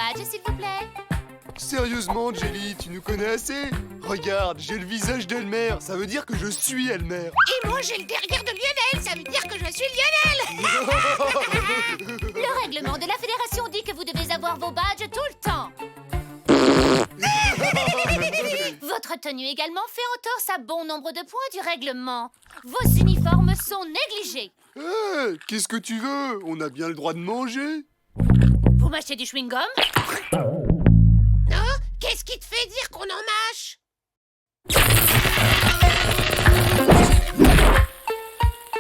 badge, s'il vous plaît. Sérieusement, Jelly, tu nous connais assez? Regarde, j'ai le visage d'Elmer, ça veut dire que je suis Elmer. Et moi, j'ai le derrière de Lionel, ça veut dire que je suis Lionel. Le règlement de la fédération dit que vous devez avoir vos badges tout le temps. Votre tenue également fait entorse à bon nombre de points du règlement. Vos uniformes sont négligés. Hé, qu'est-ce que tu veux? On a bien le droit de manger. Vous mâchez du chewing-gum? Hein? Qu'est-ce qui te fait dire qu'on en mâche?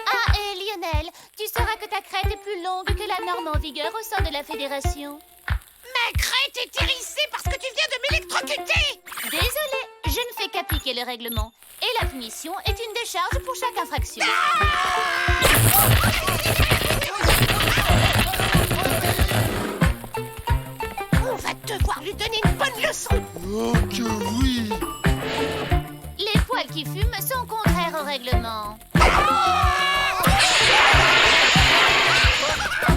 Ah, et Lionel, tu sauras que ta crête est plus longue que la norme en vigueur au sein de la fédération. Ma crête est hérissée parce que tu viens de m'électrocuter. Désolée, je ne fais qu'appliquer le règlement. Et la punition est une décharge pour chaque infraction. On va devoir lui donner une bonne leçon. Oh que oui! Les poils qui fument sont contraires au règlement.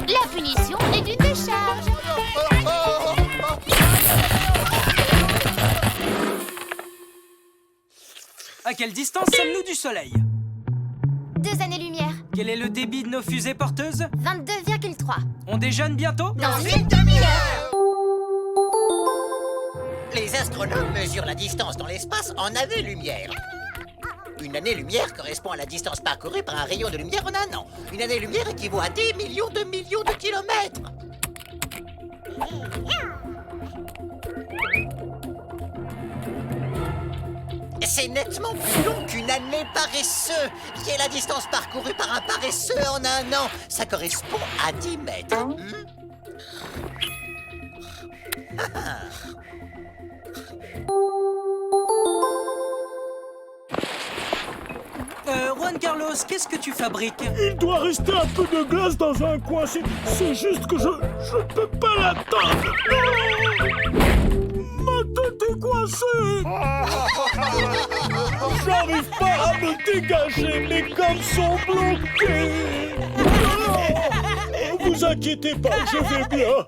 La punition est une décharge. À quelle distance sommes-nous du soleil? 2 années-lumière. Quel est le débit de nos fusées porteuses? 22,3. On déjeune bientôt? Dans une demi-heure. Les astronomes mesurent la distance dans l'espace en années-lumière. Une année-lumière correspond à la distance parcourue par un rayon de lumière en un an. Une année-lumière équivaut à des millions de kilomètres. C'est nettement plus long qu'une année paresseux, qui est la distance parcourue par un paresseux en un an. Ça correspond à 10 mètres. Juan Carlos, qu'est-ce que tu fabriques? Il doit rester un peu de glace dans un coin. C'est juste que je peux pas l'attendre. Ma tête est coincée. J'arrive pas à me dégager. Mes gammes sont bloquées. Vous inquiétez pas, je vais bien.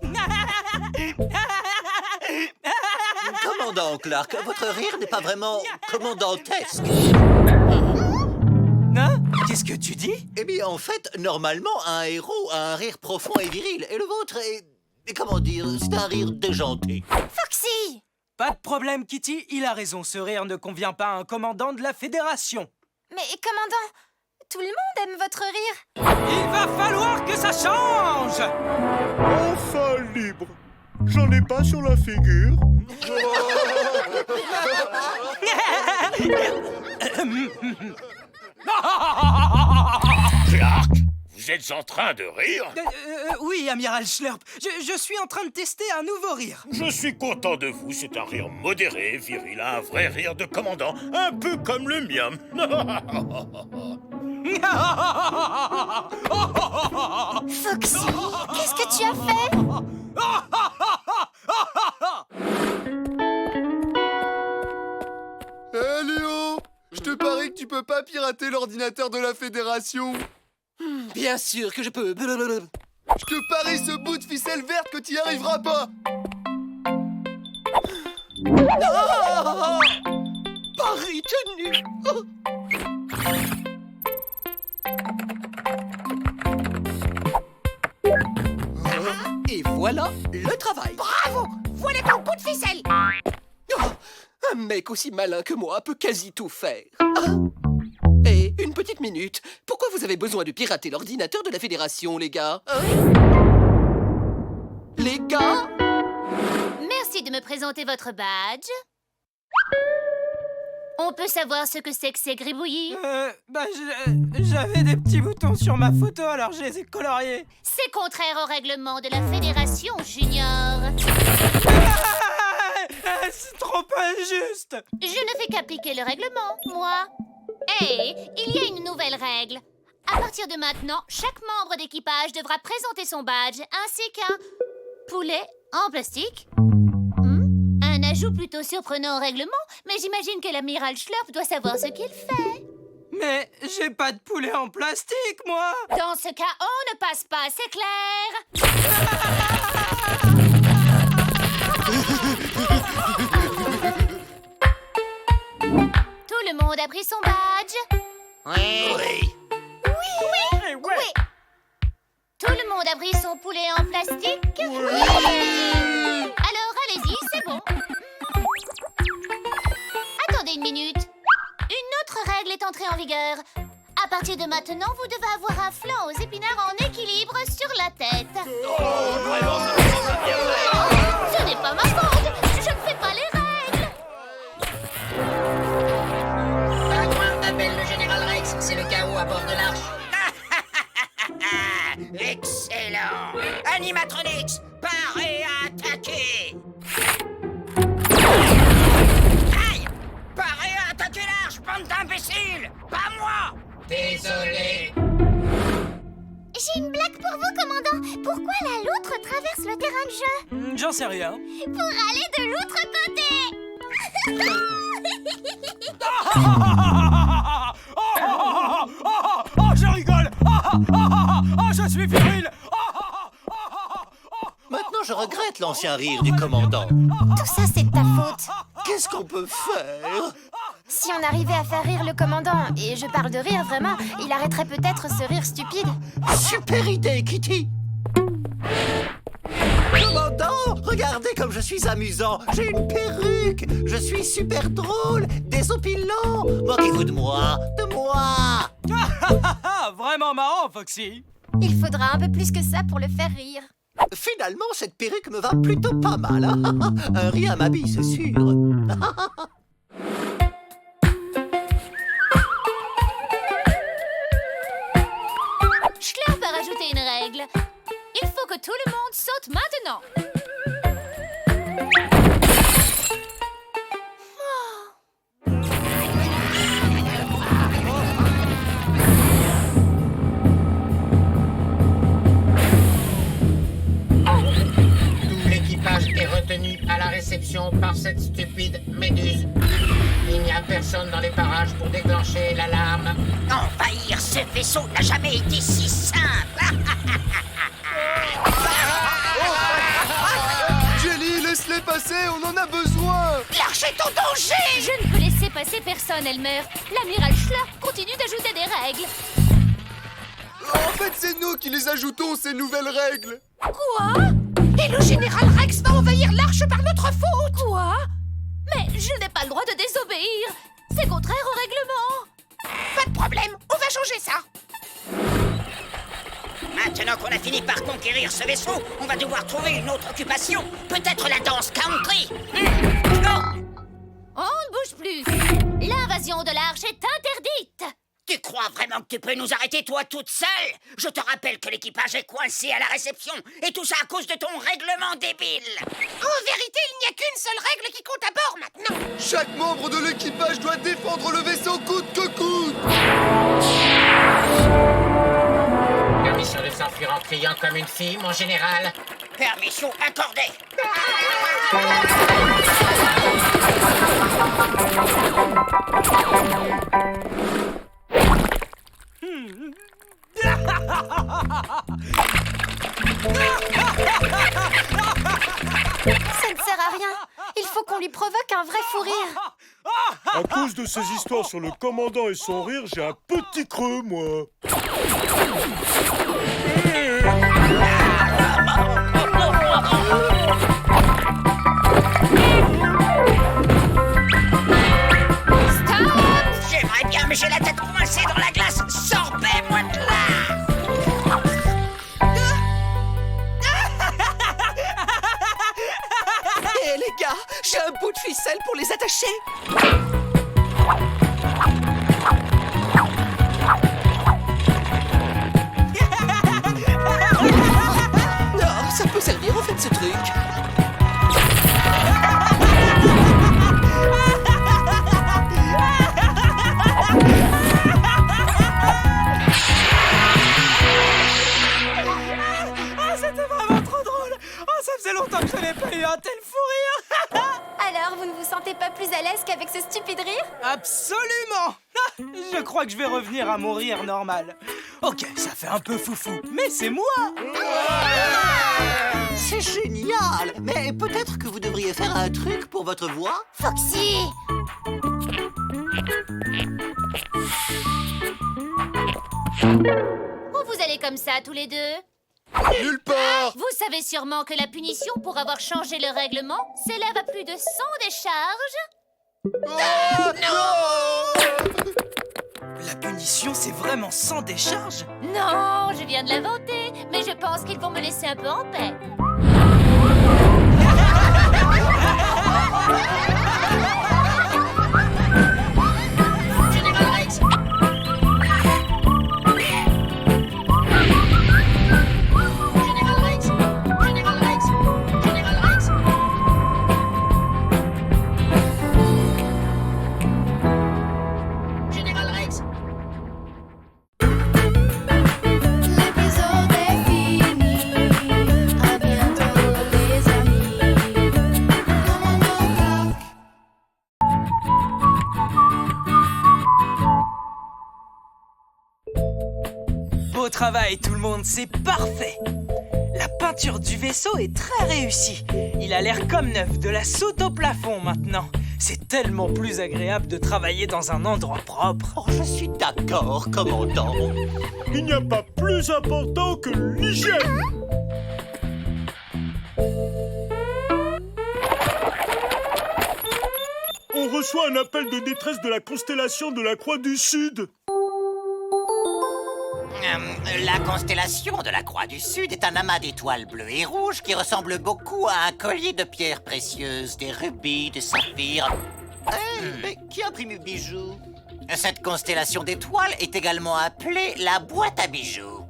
Commandant Clark, votre rire n'est pas vraiment commandantesque. Hein? Qu'est-ce que tu dis? Eh bien, en fait, normalement, un héros a un rire profond et viril. Et le vôtre est... comment dire? C'est un rire déjanté. Foxy! Pas de problème, Kitty. Il a raison, ce rire ne convient pas à un commandant de la Fédération. Mais commandant, tout le monde aime votre rire. Il va falloir que ça change! Enfin libre. J'en ai pas sur la figure. Clark, vous êtes en train de rire? Oui, amiral Schlurp. Je suis en train de tester un nouveau rire. Je suis content de vous, c'est un rire modéré, viril, un vrai rire de commandant, un peu comme le mien. Foxy, qu'est-ce que tu as fait? Hé Léo, je te parie que tu peux pas pirater l'ordinateur de la fédération. Bien sûr que je peux. Je te parie ce bout de ficelle verte que t'y arriveras pas. Ah, Paris tenu. Et voilà le travail. Bravo! Voilà ton bout de ficelle. Oh, un mec aussi malin que moi peut quasi tout faire. Ah. Et une petite minute, pourquoi vous avez besoin de pirater l'ordinateur de la Fédération, les gars? Hein? Les gars? Merci de me présenter votre badge. On peut savoir ce que c'est que ces gribouillis? J'avais des petits boutons sur ma photo, alors je les ai coloriés. C'est contraire au règlement de la Fédération, Junior. C'est trop injuste. Je ne fais qu'appliquer le règlement, moi. Et il y a une nouvelle règle. À partir de maintenant, chaque membre d'équipage devra présenter son badge ainsi qu'un poulet en plastique. Un ajout plutôt surprenant au règlement, mais j'imagine que l'amiral Schlurp doit savoir ce qu'il fait. Mais j'ai pas de poulet en plastique, moi. Dans ce cas, on ne passe pas, c'est clair. le monde a pris son badge? Oui. Eh ouais. Tout le monde a pris son poulet en plastique? Oui! Alors allez-y, c'est bon. Attendez une minute. Une autre règle est entrée en vigueur. À partir de maintenant, vous devez avoir un flanc aux épinards en équilibre sur la tête. Ce n'est pas ma faute. Je ne fais pas les règles. Pingouin appelle le général Rex. C'est le chaos à bord de l'arche. Excellent. Animatronics, parez à attaquer. Aïe! Parez à attaquer l'arche, bande d'imbéciles. Pas moi. Désolé. J'ai une blague pour vous, commandant. Pourquoi la loutre traverse le terrain de jeu? J'en sais rien. Pour aller de l'autre côté. Oh, je rigole. Je suis viril. Maintenant, je regrette l'ancien rire du commandant. Tout ça, c'est de ta faute. Qu'est-ce qu'on peut faire? Si on arrivait à faire rire le commandant, et je parle de rire vraiment, il arrêterait peut-être ce rire stupide. Super idée, Kitty! Commandant, regardez comme je suis amusant. J'ai une perruque. Je suis super drôle. Désopilant. Moquez-vous de moi. De moi. Vraiment marrant, Foxy. Il faudra un peu plus que ça pour le faire rire. Finalement, cette perruque me va plutôt pas mal. Hein. Rien m'habille, c'est sûr. Schlerp a rajouté une règle. Il faut que tout le monde saute maintenant. Tout l'équipage est retenu à la réception par cette stupide méduse. Il n'y a personne dans les parages pour déclencher l'alarme. Envahir ce vaisseau n'a jamais été si simple. Jelly, laisse-les passer, on en a besoin. L'arche est en danger. Je ne peux laisser passer personne, Elmer. L'amiral Schlerp continue d'ajouter des règles. En fait, c'est nous qui les ajoutons, ces nouvelles règles. Quoi? Et le général Rex va envahir l'arche par notre faute. Quoi? Mais je n'ai pas le droit de désobéir. C'est contraire au règlement. Pas de problème, on va changer ça. Maintenant qu'on a fini par conquérir ce vaisseau, on va devoir trouver une autre occupation. Peut-être la danse country. On ne bouge plus. L'invasion de l'arche est interdite. Tu crois vraiment que tu peux nous arrêter, toi, toute seule? Je te rappelle que l'équipage est coincé à la réception, et tout ça à cause de ton règlement débile. En vérité, il n'y a qu'une seule règle qui compte à bord maintenant. Chaque membre de l'équipage doit défendre le vaisseau coûte que coûte. Permission de s'enfuir en criant comme une fille, mon général. Permission accordée. Ça ne sert à rien. Il faut qu'on lui provoque un vrai fou rire. À cause de ces histoires sur le commandant et son rire, j'ai un petit creux, moi. J'aimerais bien, mais j'ai la tête coincée dans la glace. Sorbez-moi de là. Hé les gars, j'ai un bout de ficelle pour les attacher. Non, ça peut servir en fait ce truc. C'était vraiment trop drôle. Ça faisait longtemps que je n'avais pas eu un tel fou rire. Alors, vous ne vous sentez pas plus à l'aise qu'avec ce stupide rire? Absolument. Je crois que je vais revenir à mon rire normal. Ok, ça fait un peu foufou, mais c'est moi. C'est génial. Mais peut-être que vous devriez faire un truc pour votre voix. Foxy! Où vous allez comme ça, tous les deux? Nulle part. Vous savez sûrement que la punition pour avoir changé le règlement s'élève à plus de 100 décharges. Oh, non. La punition, c'est vraiment sans décharge? Non, je viens de l'inventer, mais je pense qu'ils vont me laisser un peu en paix. Général Rex. Général Rex. Général Rex. Général Rex. Général Rex. L'épisode est fini. À bientôt, les amis. Commandant Clark. Beau travail tout le monde, c'est parfait. La peinture du vaisseau est très réussie. Il a l'air comme neuf, de la soute au plafond maintenant. C'est tellement plus agréable de travailler dans un endroit propre. Oh, je suis d'accord, commandant. Il n'y a pas plus important que l'hygiène. On reçoit un appel de détresse de la constellation de la Croix du Sud. La constellation de la Croix du Sud est un amas d'étoiles bleues et rouges qui ressemble beaucoup à un collier de pierres précieuses, des rubis, des saphirs. Mais qui imprime bijoux? Cette constellation d'étoiles est également appelée la boîte à bijoux.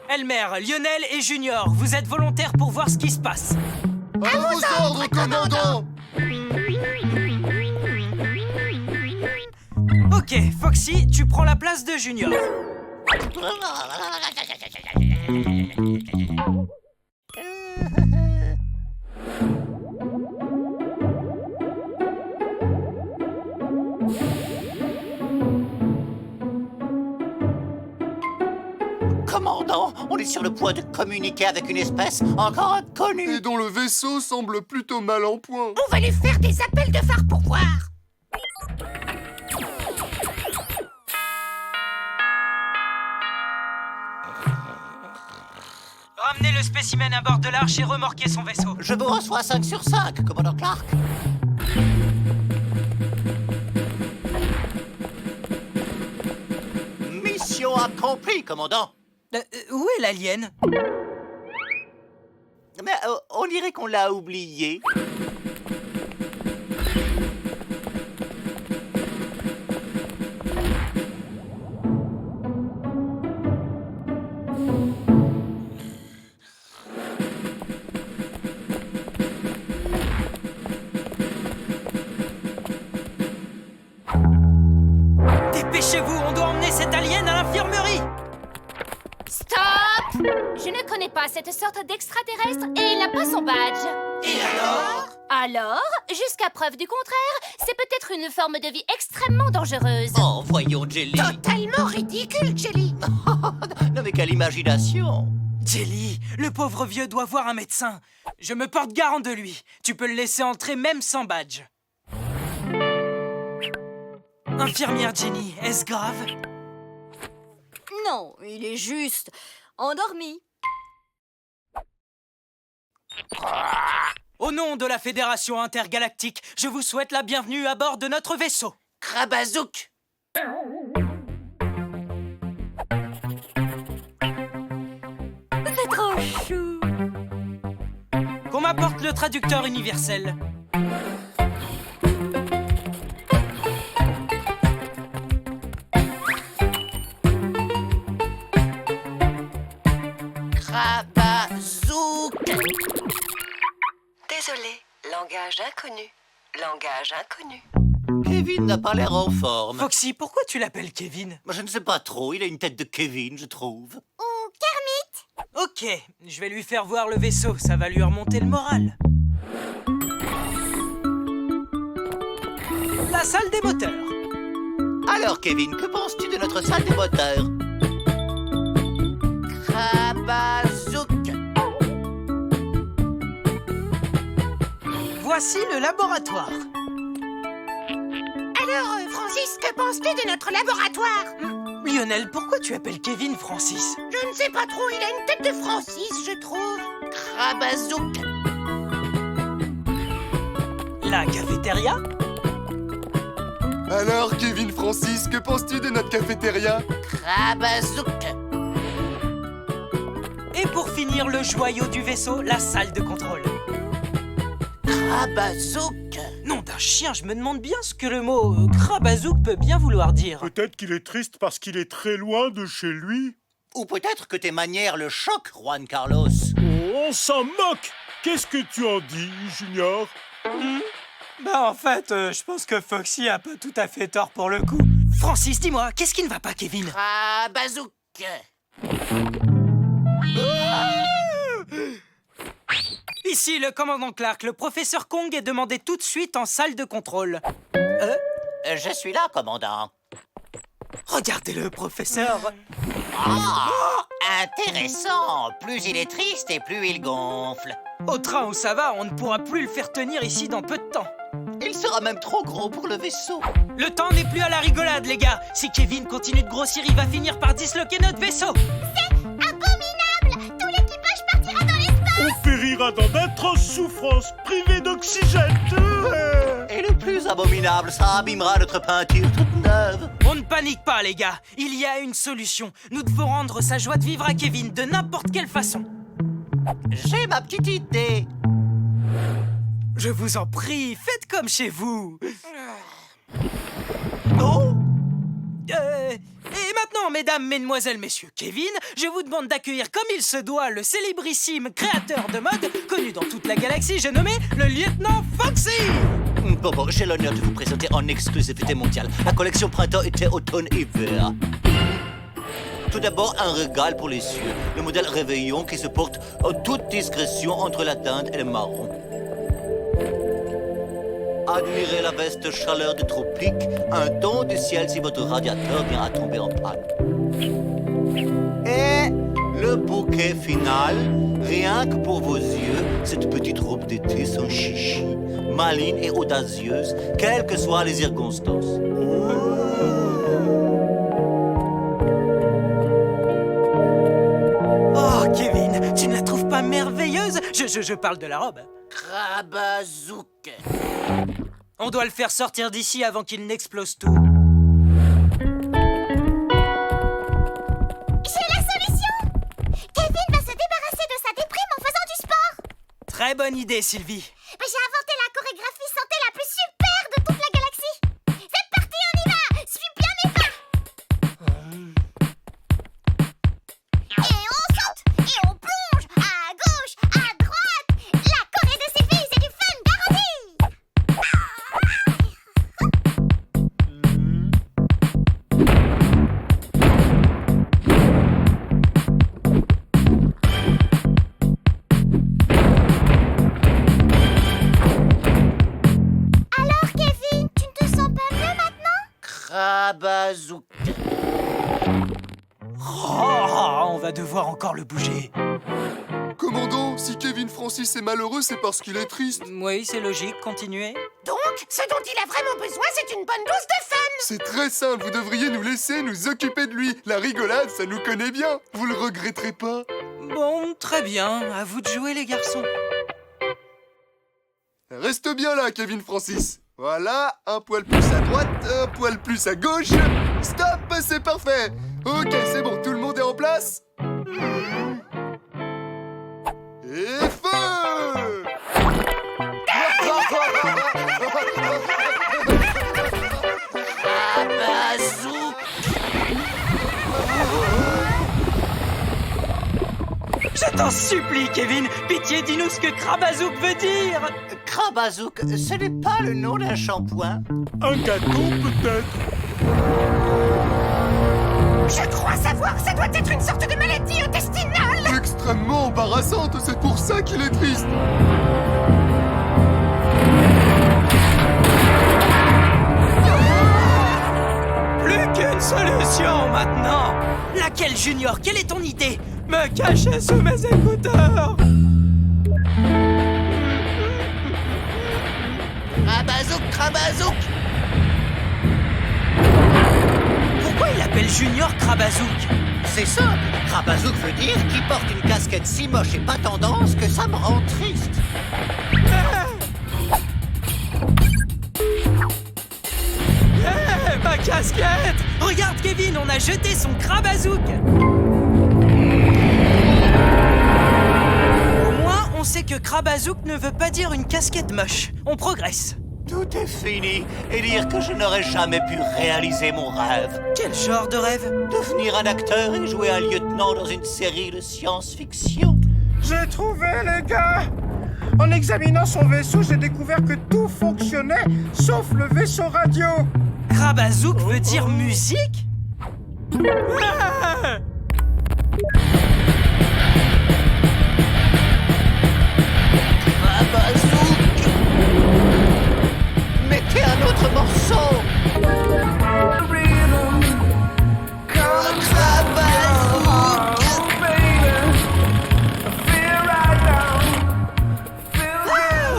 Elmer, Lionel et Junior, vous êtes volontaires pour voir ce qui se passe. À vos ordres, commandant. Ok, Foxy, tu prends la place de Junior. Commandant, on est sur le point de communiquer avec une espèce encore inconnue. Et dont le vaisseau semble plutôt mal en point. On va lui faire des appels de phare pour voir. Ramenez le spécimen à bord de l'arche et remorquez son vaisseau. Je vous reçois 5 sur 5, commandant Clark. Mission accomplie, commandant. Où est l'alien? Mais on dirait qu'on l'a oublié. Dépêchez-vous, on doit emmener cet alien à l'infirmerie. Stop! Je ne connais pas cette sorte d'extraterrestre et il n'a pas son badge. Et alors? Alors, jusqu'à preuve du contraire, c'est peut-être une forme de vie extrêmement dangereuse. Oh, voyons, Jelly. Totalement ridicule, Jelly. Non, mais quelle imagination. Jelly, le pauvre vieux doit voir un médecin. Je me porte garant de lui. Tu peux le laisser entrer même sans badge. Infirmière Jenny, est-ce grave? Non, il est juste endormi. Au nom de la Fédération intergalactique, je vous souhaite la bienvenue à bord de notre vaisseau. Krabazouk. C'est trop chou. Qu'on m'apporte le traducteur universel. Krabazouk. Désolé, langage inconnu. Langage inconnu. Kevin n'a pas l'air en forme. Foxy, pourquoi tu l'appelles Kevin? Je ne sais pas trop, il a une tête de Kevin, je trouve. Ok, je vais lui faire voir le vaisseau, ça va lui remonter le moral. La salle des moteurs. Alors, Kevin, que penses-tu de notre salle des moteurs? Krabazouk. Voici le laboratoire. Alors, Francis, que penses-tu de notre laboratoire? Lionel, pourquoi tu appelles Kevin Francis? Je ne sais pas trop, il a une tête de Francis, je trouve. Krabazouk. La cafétéria? Alors, Kevin Francis, que penses-tu de notre cafétéria? Krabazouk. Et pour finir, le joyau du vaisseau, la salle de contrôle. Krabazouk. Nom d'un chien, je me demande bien ce que le mot Krabazouk peut bien vouloir dire. Peut-être qu'il est triste parce qu'il est très loin de chez lui. Ou peut-être que tes manières le choquent, Juan Carlos. Oh, on s'en moque. Qu'est-ce que tu en dis, Junior? Bah en fait, je pense que Foxy a pas tout à fait tort pour le coup. Francis, dis-moi, qu'est-ce qui ne va pas, Kevin? Krabazouk. Ici le commandant Clark, le professeur Kong est demandé tout de suite en salle de contrôle. Je suis là, commandant. Regardez-le, professeur. Intéressant. Plus il est triste et plus il gonfle. Au train où ça va, on ne pourra plus le faire tenir ici dans peu de temps. Il sera même trop gros pour le vaisseau. Le temps n'est plus à la rigolade, les gars. Si Kevin continue de grossir, il va finir par disloquer notre vaisseau. Abominable! Tout l'équipage partira dans l'espace! On périra dans d'atroces souffrances, privés d'oxygène. Et le plus abominable, ça abîmera notre peinture toute neuve. On ne panique pas, les gars. Il y a une solution. Nous devons rendre sa joie de vivre à Kevin de n'importe quelle façon. J'ai ma petite idée. Je vous en prie, faites comme chez vous. Oh. Et maintenant, mesdames, mesdemoiselles, messieurs, Kevin, je vous demande d'accueillir comme il se doit le célébrissime créateur de mode connu dans toute la galaxie, j'ai nommé le lieutenant Foxy. Bon, j'ai l'honneur de vous présenter en exclusivité mondiale la collection printemps-été, automne-hiver. Tout d'abord, un régal pour les cieux, le modèle Réveillon qui se porte en toute discrétion entre la dinde et le marron. Admirez la veste chaleur du tropique, un don du ciel si votre radiateur vient à tomber en panne. Et le bouquet final, rien que pour vos yeux, cette petite robe d'été sans chichi, maligne et audacieuse, quelles que soient les circonstances. Oh, Kevin, tu ne la trouves pas merveilleuse? Je parle de la robe. Krabazouk. On doit le faire sortir d'ici avant qu'il n'explose tout. J'ai la solution! Kevin va se débarrasser de sa déprime en faisant du sport! Très bonne idée, Sylvie. J'ai inventé la chorégraphie santé la plus super de toute la galaxie! C'est parti, on y va! Suis bien mes pas! Et on saute! Et on plonge! À gauche! À droite! La choré de ces filles, c'est du fun garanti! Alors, Kevin, tu ne te sens pas mieux maintenant? Krabazouk. Oh, on va devoir encore le bouger. Commandant, si Kevin Francis est malheureux, c'est parce qu'il est triste. Oui, c'est logique, continuez. Donc, ce dont il a vraiment besoin, c'est une bonne dose de fun! C'est très simple, vous devriez nous laisser nous occuper de lui. La rigolade, ça nous connaît bien. Vous le regretterez pas. Bon, très bien. À vous de jouer, les garçons. Reste bien là, Kevin Francis. Voilà, un poil plus à droite, un poil plus à gauche. Stop, c'est parfait. Ok, c'est bon, tout le monde est en place. Et feu! Krabazouk. Je t'en supplie, Kevin. Pitié, dis-nous ce que Krabazouk veut dire. Krabazouk, ce n'est pas le nom d'un shampoing. Un gâteau, peut-être? Je crois savoir, ça doit être une sorte de maladie intestinale! Extrêmement embarrassante, c'est pour ça qu'il est triste. Plus qu'une solution maintenant. Laquelle, Junior? Quelle est ton idée? Me cacher sous mes écouteurs. Krabazouk, Krabazouk. Junior Krabazouk. C'est simple, Krabazouk veut dire qui porte une casquette si moche et pas tendance que ça me rend triste. Hé, ma casquette! Regarde Kevin, on a jeté son Krabazouk. Au moins, on sait que Krabazouk ne veut pas dire une casquette moche. On progresse. Tout est fini et dire que je n'aurais jamais pu réaliser mon rêve. Quel genre de rêve? Devenir un acteur et jouer un lieutenant dans une série de science-fiction. J'ai trouvé, les gars! En examinant son vaisseau, j'ai découvert que tout fonctionnait, sauf le vaisseau radio. Krabazouk veut dire musique? Ah! Krabazouk! Mettez un autre morceau!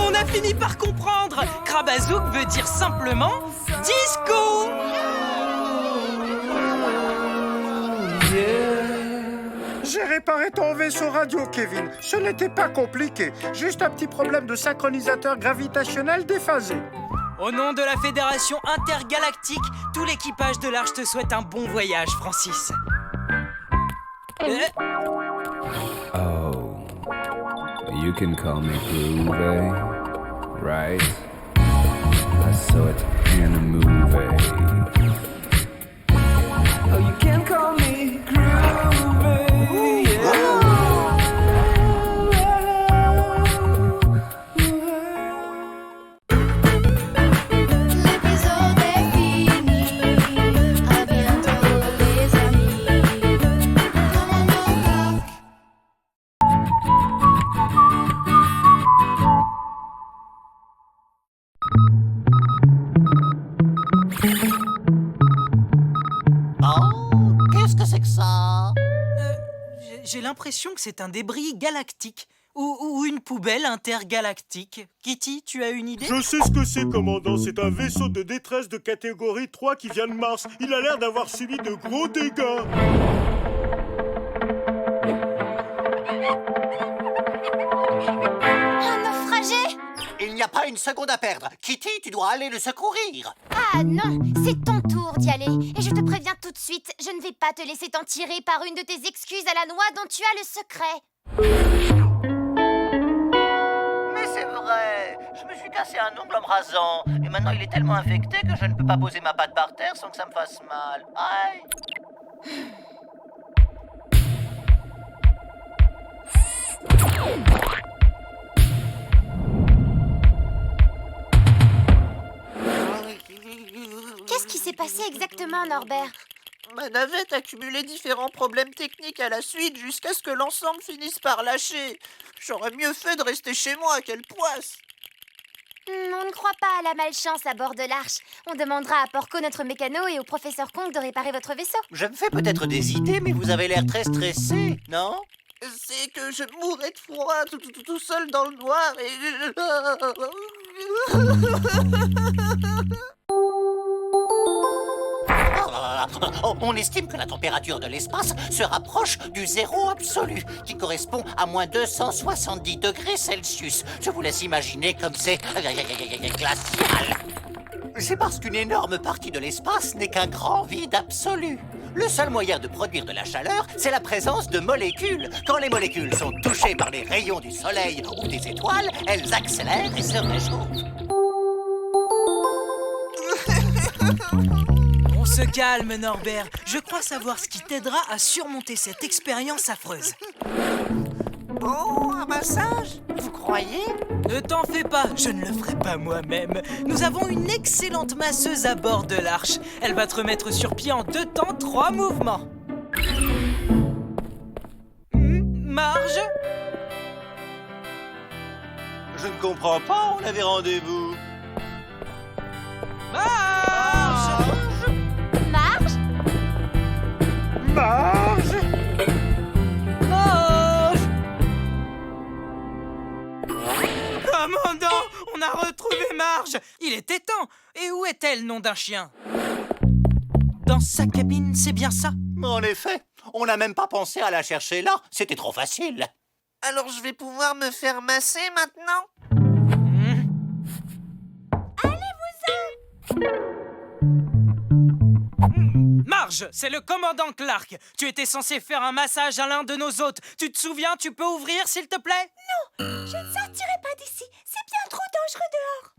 On a fini par comprendre. Krabazouk veut dire simplement disco. J'ai réparé ton vaisseau radio, Kevin. Ce n'était pas compliqué. Juste un petit problème de synchronisateur gravitationnel déphasé. Au nom de la Fédération intergalactique, tout l'équipage de l'Arche te souhaite un bon voyage, Francis. Oh, you can call me Groovy, right? I saw it in a movie. Oh, you can call me Groovy, yeah. L'épisode est fini. À bientôt les amis. Oh, qu'est-ce que c'est que ça? J'ai l'impression que c'est un débris galactique ou une poubelle intergalactique. Kitty, tu as une idée? Je sais ce que c'est, commandant. C'est un vaisseau de détresse de catégorie 3 qui vient de Mars. Il a l'air d'avoir subi de gros dégâts. Un naufragé? Il n'y a pas une seconde à perdre. Kitty, tu dois aller le secourir. Ah non, c'est ton tour d'y aller. Et je te préviens tout de suite, je ne vais pas te laisser t'en tirer par une de tes excuses à la noix dont tu as le secret. Mais c'est vrai. Je me suis cassé un ongle en me rasant. Et maintenant, il est tellement infecté que je ne peux pas poser ma patte par terre sans que ça me fasse mal. Aïe. Qu'est-ce qui s'est passé exactement, Norbert? Ma navette accumulait différents problèmes techniques à la suite jusqu'à ce que l'ensemble finisse par lâcher. J'aurais mieux fait de rester chez moi, quelle poisse! On ne croit pas à la malchance à bord de l'Arche. On demandera à Porco, notre mécano, et au professeur Kong de réparer votre vaisseau. Je me fais peut-être des idées, mais vous avez l'air très stressé, non? C'est que je mourrais de froid tout seul dans le noir et... On estime que la température de l'espace se rapproche du zéro absolu, qui correspond à moins 270 degrés Celsius. Je vous laisse imaginer comme c'est glacial. C'est parce qu'une énorme partie de l'espace n'est qu'un grand vide absolu. Le seul moyen de produire de la chaleur, c'est la présence de molécules. Quand les molécules sont touchées par les rayons du soleil ou des étoiles, elles accélèrent et se réchauffent. On se calme, Norbert. Je crois savoir ce qui t'aidera à surmonter cette expérience affreuse. Oh, un massage? Vous croyez? Ne t'en fais pas, je ne le ferai pas moi-même. Nous avons une excellente masseuse à bord de l'Arche. Elle va te remettre sur pied en 2 temps, 3 mouvements. Marge? Je ne comprends pas, on avait rendez-vous. Marge! Marge? Marge! Marge! Commandant, on a retrouvé Marge! Il était temps! Et où est-elle, nom d'un chien? dans sa cabine, c'est bien ça? En effet, on n'a même pas pensé à la chercher là. C'était trop facile. Alors je vais pouvoir me faire masser maintenant? Marge, c'est le commandant Clark. Tu étais censé faire un massage à l'un de nos hôtes. Tu te souviens, tu peux ouvrir, s'il te plaît? Je ne sortirai pas d'ici. C'est bien trop dangereux dehors.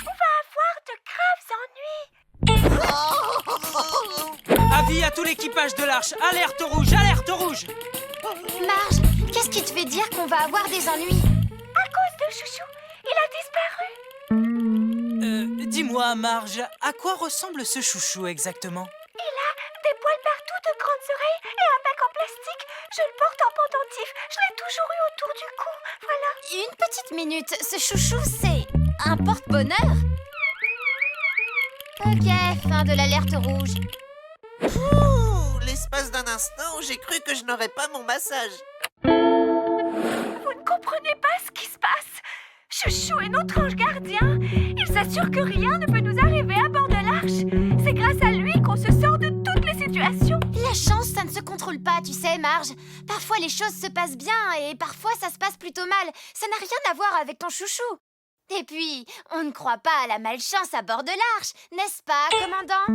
On va avoir de graves ennuis. Avis à tout l'équipage de l'Arche. Alerte rouge, alerte rouge! Marge, qu'est-ce qui te fait dire qu'on va avoir des ennuis? À cause de Chouchou, il a disparu. Dis-moi, Marge, à quoi ressemble ce chouchou exactement? Il a des poils partout, de grandes oreilles et un bec en plastique. Je le porte en pendentif. Je l'ai toujours eu autour du cou. Voilà. Une petite minute, ce chouchou, c'est un porte-bonheur? Ok, fin de l'alerte rouge. Ouh, l'espace d'un instant, j'ai cru que je n'aurais pas mon massage. Vous ne comprenez pas ce qui se passe. Chouchou est notre ange gardien. Il s'assure que rien ne peut nous arriver à bord de l'Arche. C'est grâce à lui qu'on se sort de toutes les situations. La chance, ça ne se contrôle pas, tu sais, Marge. Parfois, les choses se passent bien et parfois, ça se passe plutôt mal. Ça n'a rien à voir avec ton chouchou. Et puis, on ne croit pas à la malchance à bord de l'Arche, n'est-ce pas, commandant?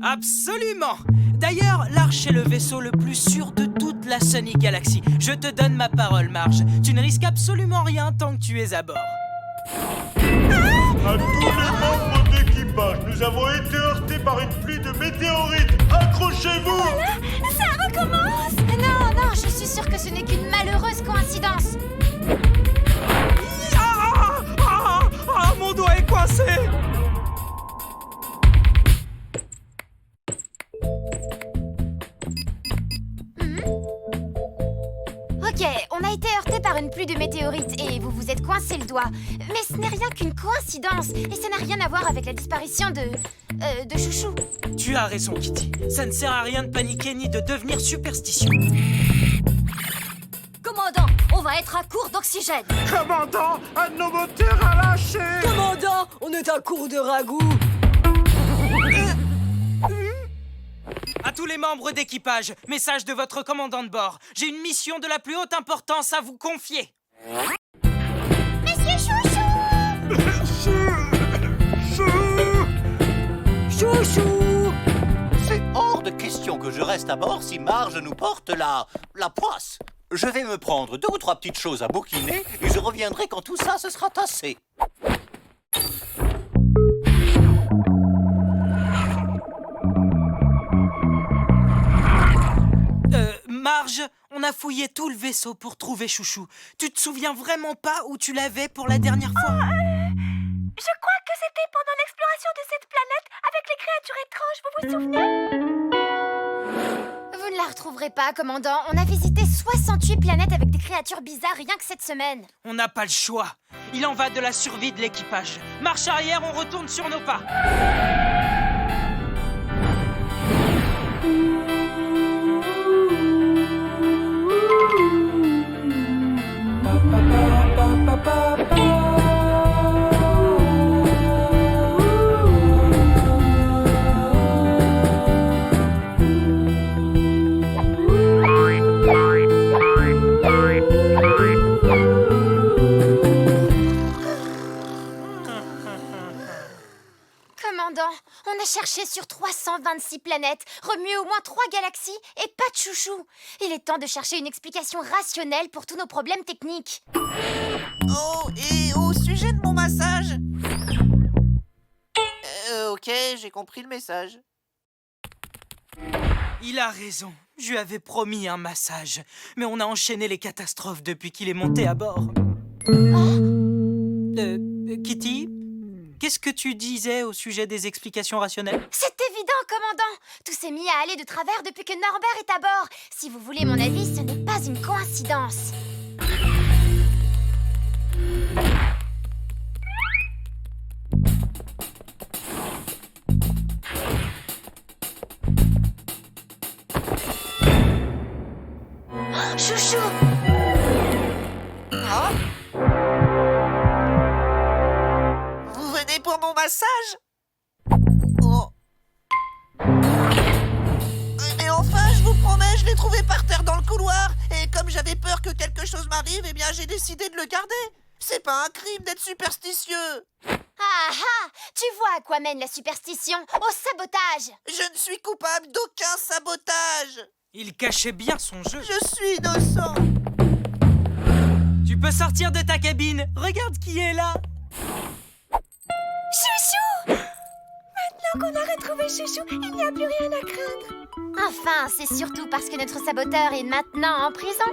Absolument! D'ailleurs, l'Arche est le vaisseau le plus sûr de toute la Sunny Galaxy. Je te donne ma parole, Marge. Tu ne risques absolument rien tant que tu es à bord. À tous les membres d'équipage, nous avons été heurtés par une pluie de météorites. Accrochez-vous! Voilà, ça recommence. Non, je suis sûre que ce n'est qu'une malheureuse coïncidence. Mon doigt est coincé! Ok, on a été heurté par une pluie de météorites et vous vous êtes coincé le doigt. Mais ce n'est rien qu'une coïncidence et ça n'a rien à voir avec la disparition de Chouchou. Tu as raison, Kitty. Ça ne sert à rien de paniquer ni de devenir superstitieux. Commandant, on va être à court d'oxygène. Commandant, un de nos moteurs a lâché! Commandant, on est à court de ragoût. À tous les membres d'équipage, message de votre commandant de bord. J'ai une mission de la plus haute importance à vous confier. Monsieur Chouchou! Chouchou! C'est hors de question que je reste à bord si Marge nous porte la poisse. Je vais me prendre 2 ou 3 petites choses à bouquiner et je reviendrai quand tout ça se sera tassé. Marge, on a fouillé tout le vaisseau pour trouver Chouchou. Tu te souviens vraiment pas où tu l'avais pour la dernière fois? Je crois que c'était pendant l'exploration de cette planète avec les créatures étranges, vous vous souvenez? Vous ne la retrouverez pas, commandant. On a visité 68 planètes avec des créatures bizarres rien que cette semaine. On n'a pas le choix. Il en va de la survie de l'équipage. Marche arrière, on retourne sur nos pas. Commandant, on a cherché sur 326 planètes, remué au moins 3 galaxies et pas de Chouchou. Il est temps de chercher une explication rationnelle pour tous nos problèmes techniques. Oh, et au sujet de mon massage? Ok, j'ai compris le message. Il a raison. Je lui avais promis un massage. Mais on a enchaîné les catastrophes depuis qu'il est monté à bord. Kitty, qu'est-ce que tu disais au sujet des explications rationnelles? C'est évident, commandant. Tout s'est mis à aller de travers depuis que Norbert est à bord. Si vous voulez mon avis, ce n'est pas une coïncidence. Chouchou! Vous venez pour mon massage? Oh. Mais enfin, je vous promets, je l'ai trouvé par terre dans le couloir. Et comme j'avais peur que quelque chose m'arrive, eh bien j'ai décidé de le garder. C'est pas un crime d'être superstitieux. Ah ah! Tu vois à quoi mène la superstition? Au sabotage! Je ne suis coupable d'aucun sabotage. Il cachait bien son jeu. Je suis innocent. Tu peux sortir de ta cabine. Regarde qui est là. Chouchou! Maintenant qu'on a retrouvé Chouchou, il n'y a plus rien à craindre. Enfin, c'est surtout parce que notre saboteur est maintenant en prison.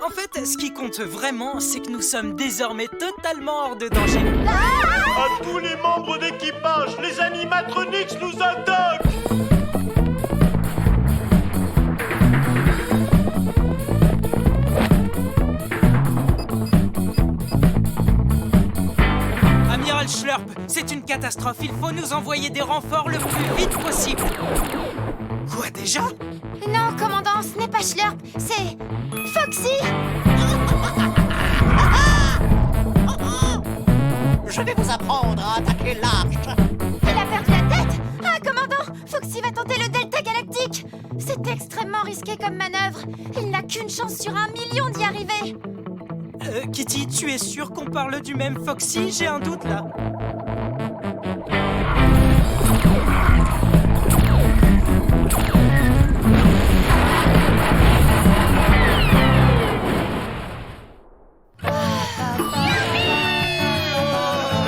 En fait, ce qui compte vraiment, c'est que nous sommes désormais totalement hors de danger. À tous les membres d'équipage, les animatronics nous attaquent! Amiral Schlurp, c'est une catastrophe. Il faut nous envoyer des renforts le plus vite possible. Quoi déjà? Non, commandant, ce n'est pas Schlurp, c'est Foxy! Je vais vous apprendre à attaquer l'arche. Il a perdu la tête! Ah, commandant, Foxy va tenter le Delta Galactique! C'est extrêmement risqué comme manœuvre. Il n'a qu'une chance sur 1 million d'y arriver. Kitty, tu es sûre qu'on parle du même Foxy? J'ai un doute là.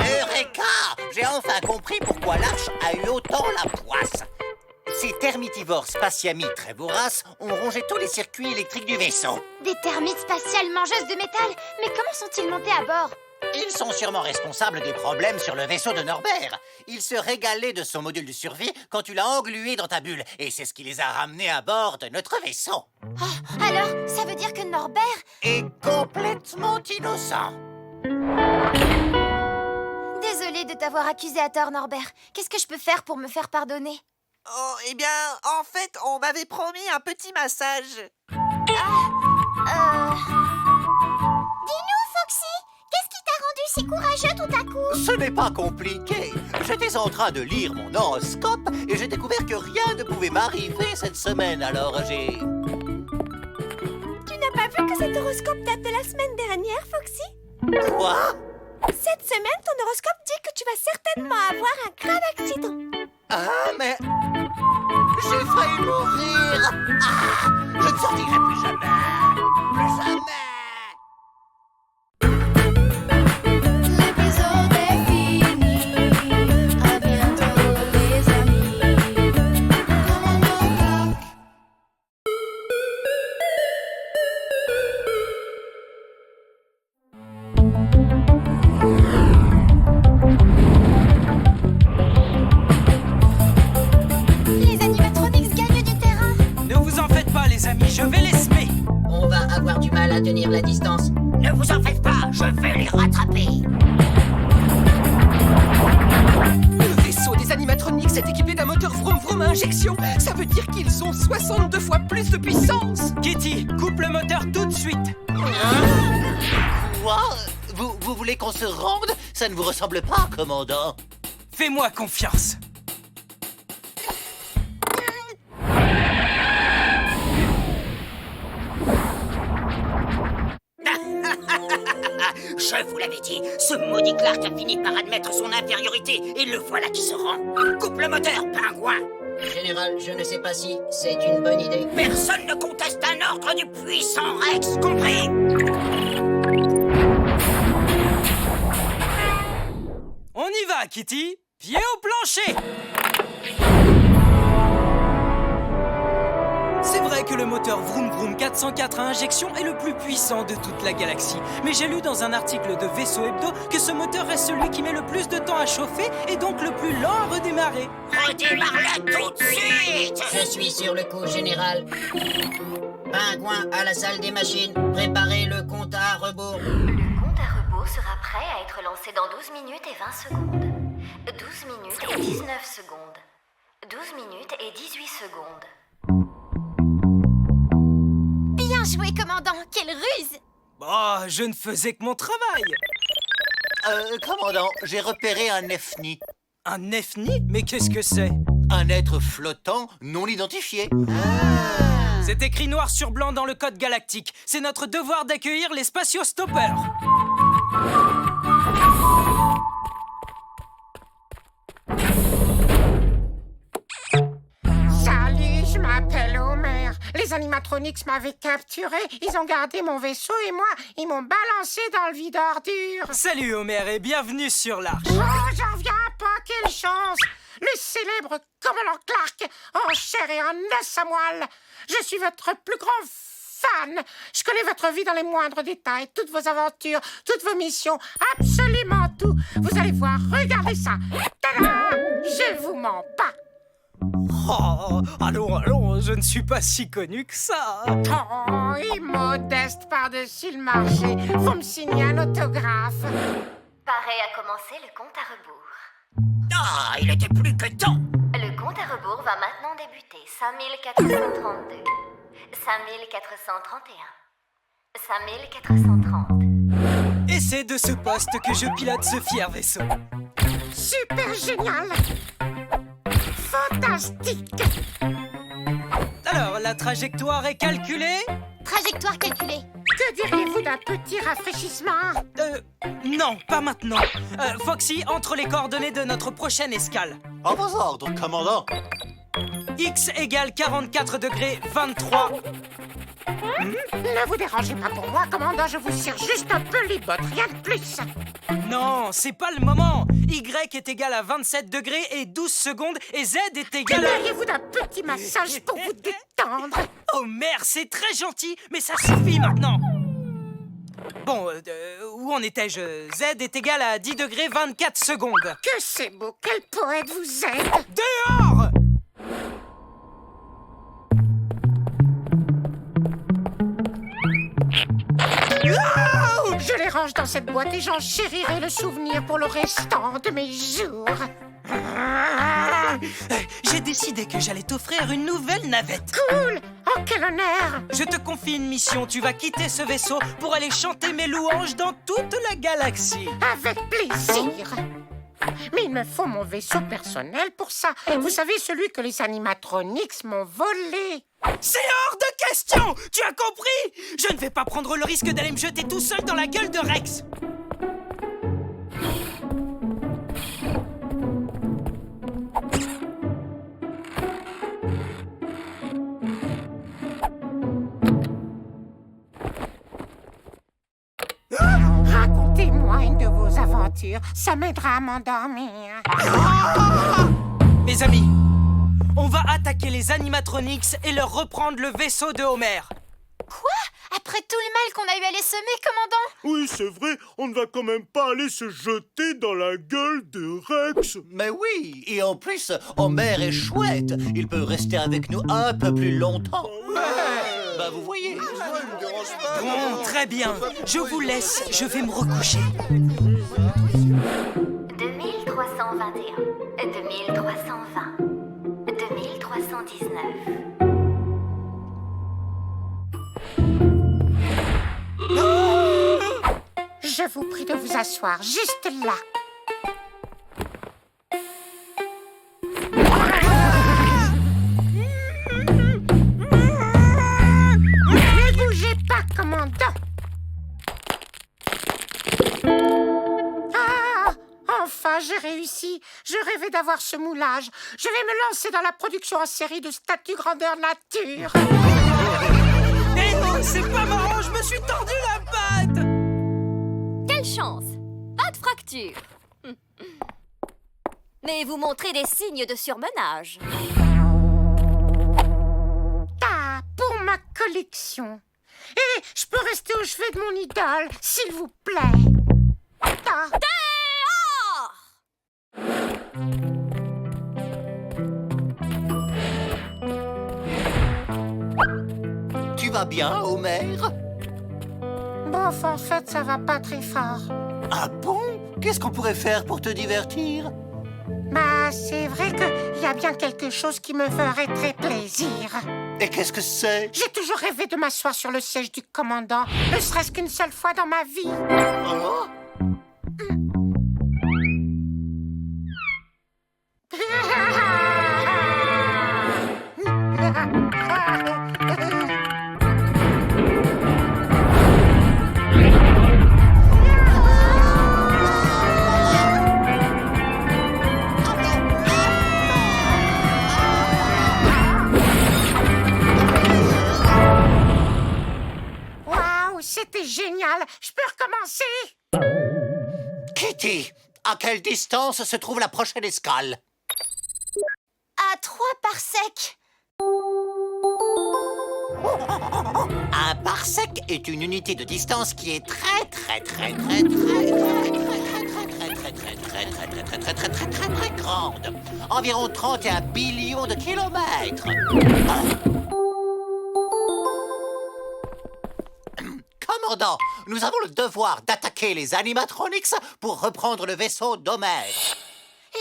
Eureka! J'ai enfin compris pourquoi l'arche a eu autant la poisse. Ces termitivores spatiamis très voraces ont rongé tous les circuits électriques du vaisseau. Des termites spatiales mangeuses de métal? Mais comment sont-ils montés à bord? Ils sont sûrement responsables des problèmes sur le vaisseau de Norbert. Il se régalait de son module de survie quand tu l'as englué dans ta bulle. Et c'est ce qui les a ramenés à bord de notre vaisseau. Oh, alors, ça veut dire que Norbert est complètement innocent. Désolée de t'avoir accusé à tort, Norbert. Qu'est-ce que je peux faire pour me faire pardonner? Oh, eh bien, en fait, on m'avait promis un petit massage. Dis-nous, Foxy, qu'est-ce qui t'a rendu si courageux tout à coup? Ce n'est pas compliqué. J'étais en train de lire mon horoscope et j'ai découvert que rien ne pouvait m'arriver cette semaine, alors j'ai... Tu n'as pas vu que cet horoscope date de la semaine dernière, Foxy? Quoi? Cette semaine, ton horoscope dit que tu vas certainement avoir un grave accident. Ah, mais... j'ai failli mourir. Ah, je ne sortirai plus jamais. Plus jamais. L'épisode est fini. À bientôt les amis. Commandant Doc. Les animatronics gagnent du terrain. Ne vous en faites pas, les amis, je vais les semer. On va avoir du mal à tenir la distance. Ne vous en faites pas, je vais les rattraper. Le vaisseau des animatronics est équipé d'un moteur vroom vroom à injection. Ça veut dire qu'ils ont 62 fois plus de puissance. Kitty, coupe le moteur tout de suite. Quoi? Vous voulez qu'on se rende? Ça ne vous ressemble pas, commandant. Fais-moi confiance. Je vous l'avais dit, ce maudit Clark a fini par admettre son infériorité et le voilà qui se rend. Coupe le moteur, pingouin. Général, je ne sais pas si c'est une bonne idée. Personne ne conteste un ordre du puissant Rex, compris? On y va, Kitty. Pied au plancher. C'est vrai que le moteur Vroom Vroom 404 à injection est le plus puissant de toute la galaxie. Mais j'ai lu dans un article de Vaisseau Hebdo que ce moteur est celui qui met le plus de temps à chauffer et donc le plus lent à redémarrer. Redémarre-le tout de suite! Je suis sur le coup, Général. Pingouin à la salle des machines. Préparez le compte à rebours. Le compte à rebours sera prêt à être lancé dans 12 minutes et 20 secondes. 12 minutes et 19 secondes. 12 minutes et 18 secondes. Bien joué, commandant. Quelle ruse! Oh, je ne faisais que mon travail. Commandant, j'ai repéré un Nefni. Un Nefni? Mais qu'est-ce que c'est? Un être flottant non identifié. C'est écrit noir sur blanc dans le code galactique. C'est notre devoir d'accueillir les spatiostoppeurs. Salut, je m'appelle Homer. Les animatronics m'avaient capturé. Ils ont gardé mon vaisseau et moi, ils m'ont balancé dans le vide ordure. Salut Homer et bienvenue sur l'Arche. Oh, j'en reviens pas, quelle chance! Le célèbre commandant Clark, en chair et en os à moelle. Je suis votre plus grand fan. Je connais votre vie dans les moindres détails, toutes vos aventures, toutes vos missions, absolument tout. Vous allez voir, regardez ça. Tada! Je vous mens pas. Oh, allons, je ne suis pas si connu que ça. Oh, immodeste par-dessus le marché. Vous me signez un autographe. Pareil à commencer le compte à rebours. Ah, il était plus que temps. Le compte à rebours va maintenant débuter. 5432, 5431, 5430. Et c'est de ce poste que je pilote ce fier vaisseau. Super génial. Fantastique. Alors, la trajectoire est calculée? Trajectoire calculée. Que diriez-vous d'un petit rafraîchissement? Non, pas maintenant. Foxy, entre les coordonnées de notre prochaine escale. En vos ordres, commandant. X égale 44 degrés 23. Ne vous dérangez pas pour moi, commandant, je vous serre juste un peu les bottes, rien de plus. Non, c'est pas le moment. Y est égal à 27 degrés et 12 secondes et Z est égal à... Auriez-vous d'un petit massage pour vous détendre? Oh merde, c'est très gentil, mais ça suffit maintenant. Bon, où en étais-je? Z est égal à 10 degrés 24 secondes. Que c'est beau, quel poète vous êtes. Dehors! Je les range dans cette boîte et j'en chérirai le souvenir pour le restant de mes jours. J'ai décidé que j'allais t'offrir une nouvelle navette. Cool! Oh, quel honneur! Je te confie une mission. Tu vas quitter ce vaisseau pour aller chanter mes louanges dans toute la galaxie. Avec plaisir! Mais il me faut mon vaisseau personnel pour ça. Vous savez, celui que les animatronics m'ont volé. C'est hors de question! Tu as compris? Je ne vais pas prendre le risque d'aller me jeter tout seul dans la gueule de Rex. Racontez-moi une de vos aventures, ça m'aidera à m'endormir. Mes amis, on va attaquer les animatronics et leur reprendre le vaisseau de Homer. Quoi? Après tout le mal qu'on a eu à les semer, commandant? Oui, c'est vrai, on ne va quand même pas aller se jeter dans la gueule de Rex. Mais oui, et en plus, Homer est chouette. Il peut rester avec nous un peu plus longtemps. Bah, vous voyez. Bon, très bien. Je vous laisse, je vais me recoucher. 2321, 2320, 2319. Je vous prie de vous asseoir juste là. Ne bougez pas, commandant. Ah, enfin, j'ai réussi. Je rêvais d'avoir ce moulage. Je vais me lancer dans la production en série de statues grandeur nature. Eh non, c'est pas marrant, je me suis tordu la patte. Quelle chance! Pas de fracture. Mais vous montrez des signes de surmenage. Ah, pour ma collection. Et je peux rester au chevet de mon idole, s'il vous plaît. Ah. Tu vas bien, Homer? Bof, en fait, ça va pas très fort. Ah bon? Qu'est-ce qu'on pourrait faire pour te divertir? Bah, c'est vrai qu'il y a bien quelque chose qui me ferait très plaisir. Et qu'est-ce que c'est? J'ai toujours rêvé de m'asseoir sur le siège du commandant, ne serait-ce qu'une seule fois dans ma vie. Oh. Waouh, c'était génial. Je peux recommencer? Kitty, à quelle distance se trouve la prochaine escale? À 3 parsecs. Un parsec est une unité de distance qui est très grande. Environ 31 billions de kilomètres. Commandant, nous avons le devoir d'attaquer les animatronics pour reprendre le vaisseau d'Homer.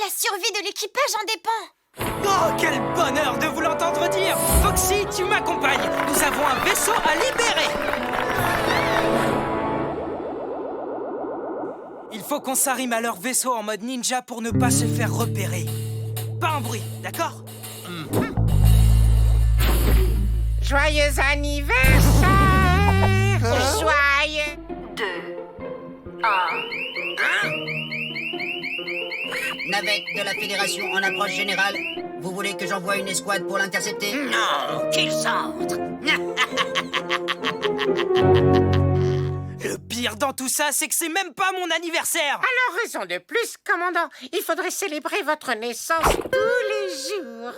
La survie de l'équipage en dépend. Oh, quel bonheur de vous l'entendre dire! Foxy, tu m'accompagnes! Nous avons un vaisseau à libérer! Il faut qu'on s'arrime à leur vaisseau en mode ninja pour ne pas se faire repérer. Pas un bruit, d'accord? Joyeux anniversaire! Joyeux... 2, 1... Navette de la Fédération en approche générale. Vous voulez que j'envoie une escouade pour l'intercepter? Non, qu'il sorte. Le pire dans tout ça, c'est que c'est même pas mon anniversaire! Alors, raison de plus, commandant. Il faudrait célébrer votre naissance tous les jours.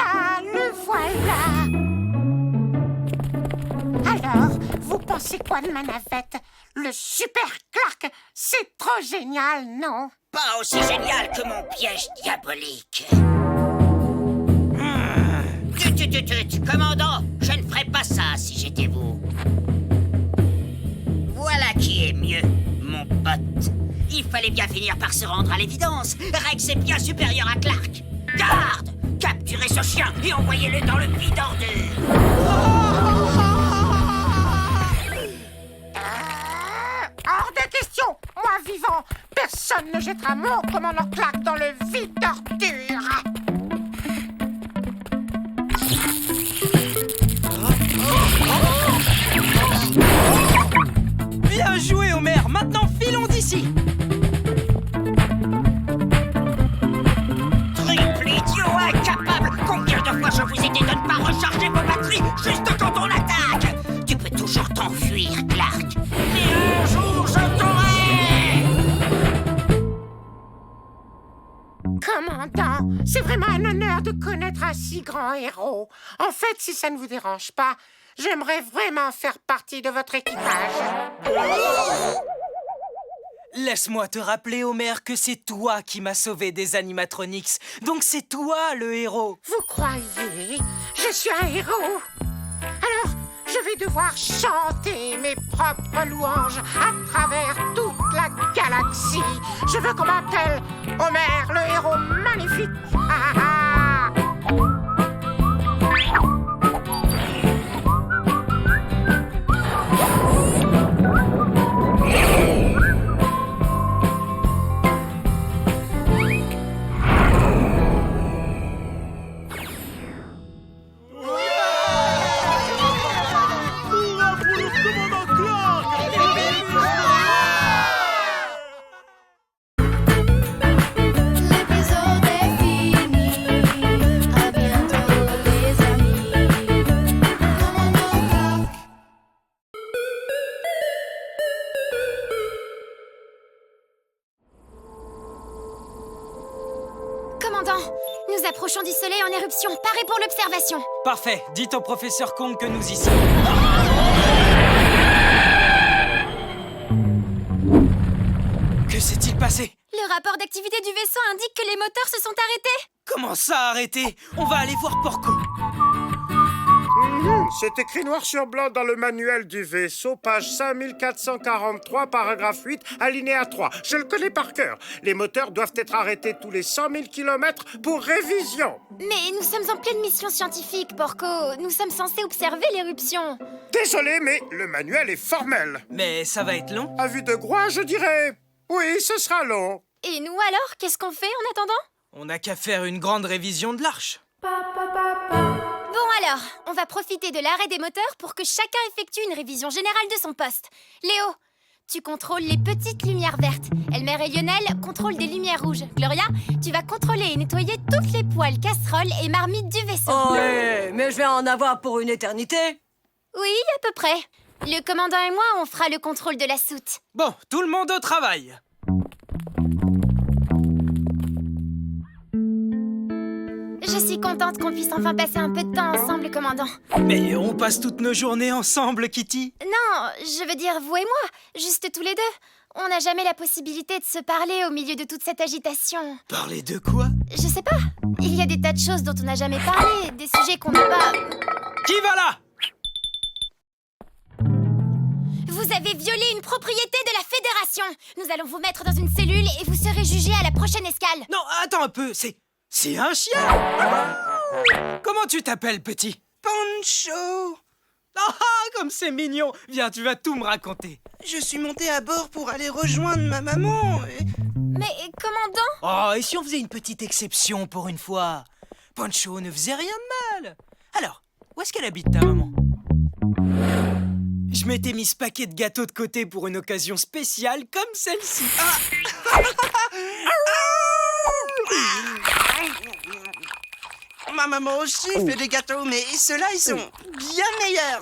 Ah, le voilà. Alors, vous pensez quoi de ma navette? Le super Clark, c'est trop génial, non? Pas aussi génial que mon piège diabolique. Commandant, je ne ferais pas ça si j'étais vous. Voilà qui est mieux, mon pote. Il fallait bien finir par se rendre à l'évidence. Rex est bien supérieur à Clark. Garde! Capturez ce chien et envoyez-le dans le vide ordure. Hors de question! Moi vivant, personne ne jettera mon commandant Clark dans le vide d'ordure! Bien joué, Homer! Maintenant, filons d'ici! Triple idiot incapable! Combien de fois je vous ai dit de ne pas recharger vos batteries juste quand on attaque? Tu peux toujours t'enfuir, Clark. Mais un jour, je t'aurai! Commandant, c'est vraiment un honneur de connaître un si grand héros. En fait, si ça ne vous dérange pas, j'aimerais vraiment faire partie de votre équipage. Laisse-moi te rappeler, Homer, que c'est toi qui m'as sauvé des animatronics. Donc c'est toi le héros. Vous croyez? Je suis un héros. Alors, je vais devoir chanter mes propres louanges à travers toute la galaxie. Je veux qu'on m'appelle Homer, le héros magnifique. Ah, ah. Commandant, nous approchons du soleil en éruption. Paré pour l'observation. Parfait. Dites au professeur Kong que nous y sommes. Que s'est-il passé? Le rapport d'activité du vaisseau indique que les moteurs se sont arrêtés. Comment ça, arrêter? On va aller voir Porco. C'est écrit noir sur blanc dans le manuel du vaisseau, page 5443, paragraphe 8, alinéa 3. Je le connais par cœur. Les moteurs doivent être arrêtés tous les 100 000 km pour révision. Mais nous sommes en pleine mission scientifique, Porco. Nous sommes censés observer l'éruption. Désolé, mais le manuel est formel. Mais ça va être long. À vue de Groix, je dirais... Oui, ce sera long. Et nous alors, qu'est-ce qu'on fait en attendant? On n'a qu'à faire une grande révision de l'arche. Bon alors, on va profiter de l'arrêt des moteurs pour que chacun effectue une révision générale de son poste. Léo, tu contrôles les petites lumières vertes. Elmer et Lionel contrôlent des lumières rouges. Gloria, tu vas contrôler et nettoyer toutes les poêles, casseroles et marmites du vaisseau. Oh, mais je vais en avoir pour une éternité. Oui, à peu près. Le commandant et moi, on fera le contrôle de la soute. Bon, tout le monde au travail. Je suis contente qu'on puisse enfin passer un peu de temps ensemble, commandant. Mais on passe toutes nos journées ensemble, Kitty. Non, je veux dire vous et moi, juste tous les deux. On n'a jamais la possibilité de se parler au milieu de toute cette agitation. Parler de quoi? Je sais pas. Il y a des tas de choses dont on n'a jamais parlé, des sujets qu'on n'a pas... Qui va là? Vous avez violé une propriété de la Fédération. Nous allons vous mettre dans une cellule et vous serez jugé à la prochaine escale. Non, attends un peu, c'est un chien. Comment tu t'appelles, petit? Poncho. Ah, comme c'est mignon. Viens, tu vas tout me raconter. Je suis monté à bord pour aller rejoindre ma maman. Mais commandant? Oh, et si on faisait une petite exception pour une fois? Poncho ne faisait rien de mal. Alors, où est-ce qu'elle habite, ta maman? Je m'étais mis ce paquet de gâteaux de côté pour une occasion spéciale comme celle-ci. Ma maman aussi fait des gâteaux, mais ceux-là, ils sont bien meilleurs.